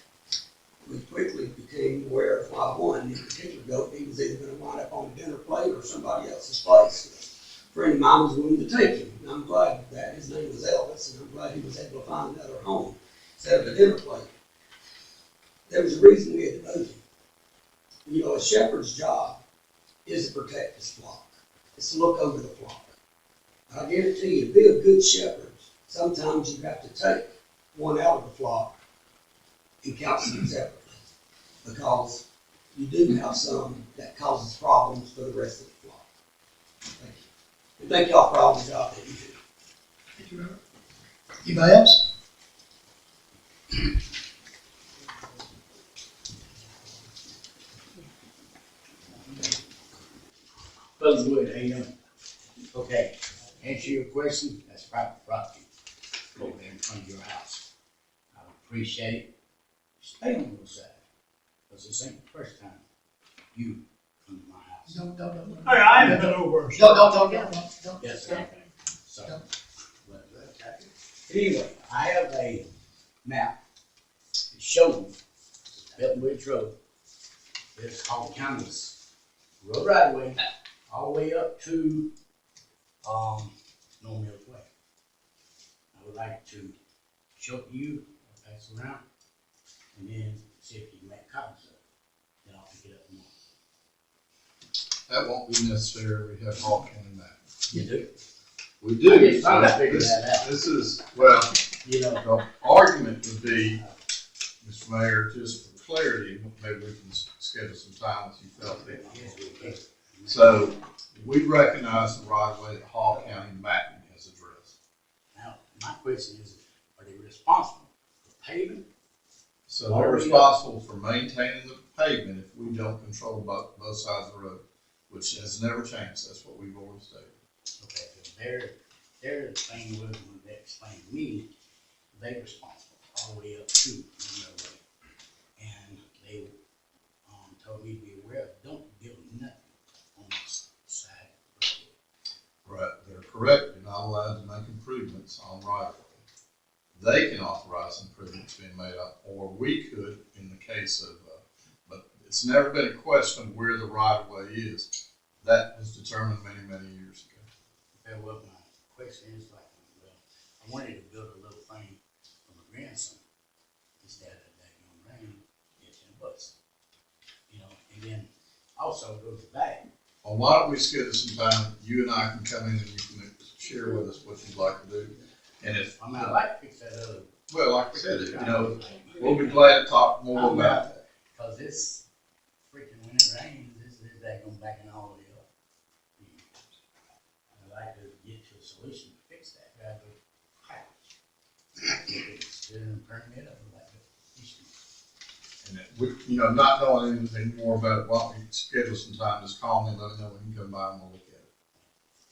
we quickly became aware of why one in particular goat, he was either going to wind up on a dinner plate or somebody else's place. A friend of mine was willing to take him, and I'm glad of that. His name was Elvis, and I'm glad he was able to find another home instead of a dinner plate. There was a reason we had to move him. You know, a shepherd's job is to protect his flock. It's to look over the flock. I guarantee you, to be a good shepherd, sometimes you have to take one out of the flock and counsel them separately, because you do have some that causes problems for the rest of the flock. Thank you. And thank y'all for all the job that you do. Thank you, Robert. Anybody else? Buzzwood, how you doing? Okay, answer your question, that's private property over there in front of your house. I would appreciate it. Stay on your side, because this ain't the first time you come to my house. Don't. Hey, I haven't been over. Don't. Yes, sir. So, anyway, I have a map showing Belton Ridge Road. It's called County's road right away, all the way up to North Mills Way. I would like to show it to you, I'll pass it around, and then see if you can make copies of it. Then I'll pick it up tomorrow. That won't be necessary, we have Hall County map. You do? We do. I just thought I'd figure that out. This is, well, You know, the argument would be, Mr. Mayor, just for clarity, maybe we can schedule some time if you felt it. yes, we can. So, we recognize the right of way that Hall County mapping has addressed. Now, my question is, are they responsible for paving? So they're responsible for maintaining the pavement if we don't control both sides of the road, which has never changed. That's what we've always stated. Okay, but their thing was, when they explained to me, they're responsible all the way up to the roadway. And they told me to be aware of, don't build nothing on this side of the roadway. Right, they're correct. You're not allowed to make improvements on right of way. They can authorize improvements being made up, or we could in the case of, but it's never been a question of where the right of way is. That was determined many, many years ago. Okay, well, my question is like, well, I wanted to build a little thing for my grandson instead of that young rain, it's in a bus. You know, and then also go to the back. Well, why don't we schedule some time, you and I can come in and you can share with us what you'd like to do. And if, I mean, I'd like to fix that other. well, like I said, you know, we'll be glad to talk more about that. Cause this freaking when it rains, this daggone backing all the way up. I'd like to get to a solution to fix that, rather than patch. If it's still in permit, I would like to issue. And that we, you know, not knowing anything more about it, why don't we schedule some time, just call me, let me know when you come by and we'll look at it.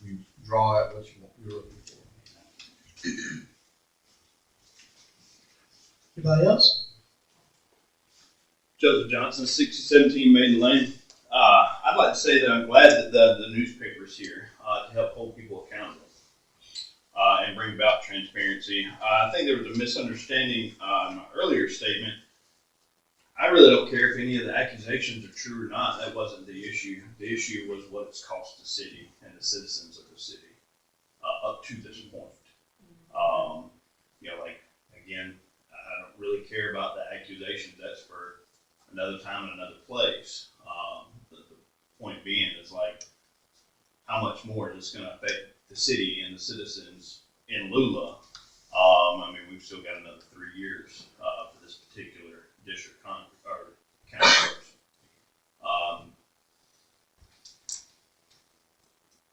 You draw out what you're looking for. Anybody else? Joseph Johnson, 6017 Maiden Lane. I'd like to say that I'm glad that the newspaper's here to help hold people accountable and bring about transparency. I think there was a misunderstanding in my earlier statement. I really don't care if any of the accusations are true or not. That wasn't the issue. The issue was what it's cost the city and the citizens of the city up to this point. You know, like, again, I don't really care about the accusations. That's for another time and another place. The point being is like, how much more is this going to affect the city and the citizens in Lula. I mean, we've still got another 3 years for this particular district or county person.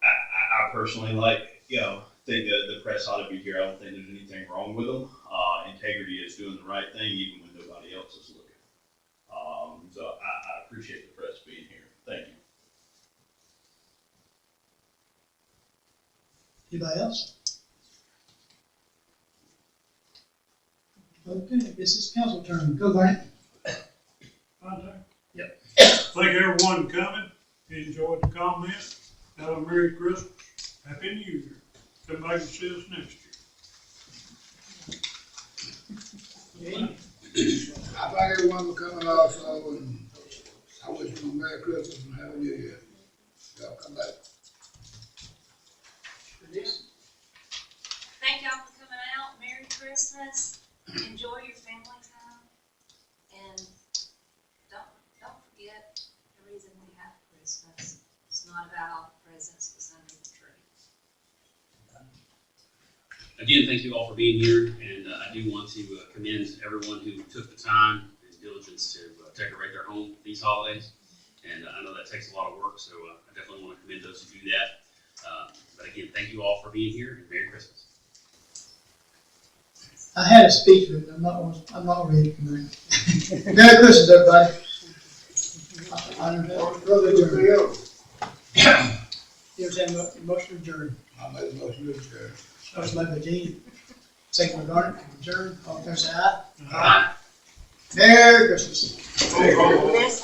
I personally think that the press ought to be here. I don't think there's anything wrong with them. Integrity is doing the right thing even when nobody else is looking. So I appreciate the press being here. Thank you. Anybody else? Okay, this is council turn. Go, Barney. Yep. Thank everyone for coming. Enjoyed the comment. Have a Merry Christmas. Happy New Year. Come back and see us next year. I thank everyone for coming also, and I wish you a Merry Christmas and Happy New Year. Y'all come back. Thank y'all for coming out. Merry Christmas. Enjoy your family time. And don't forget the reason we have Christmas. It's not about all the presents that's under the tree. Again, thank you all for being here, and I do want to commend everyone who took the time and diligence to decorate their home these holidays. And I know that takes a lot of work, so I definitely want to commend those who do that. But again, thank you all for being here, and Merry Christmas. I had a speech, but I'm not ready to Merry Christmas, everybody. You understand, motion adjourned. I made a motion to adjourn. Motion made by Gene, second by Garnet, adjourn, all in favor say aye. Aye. Merry Christmas. This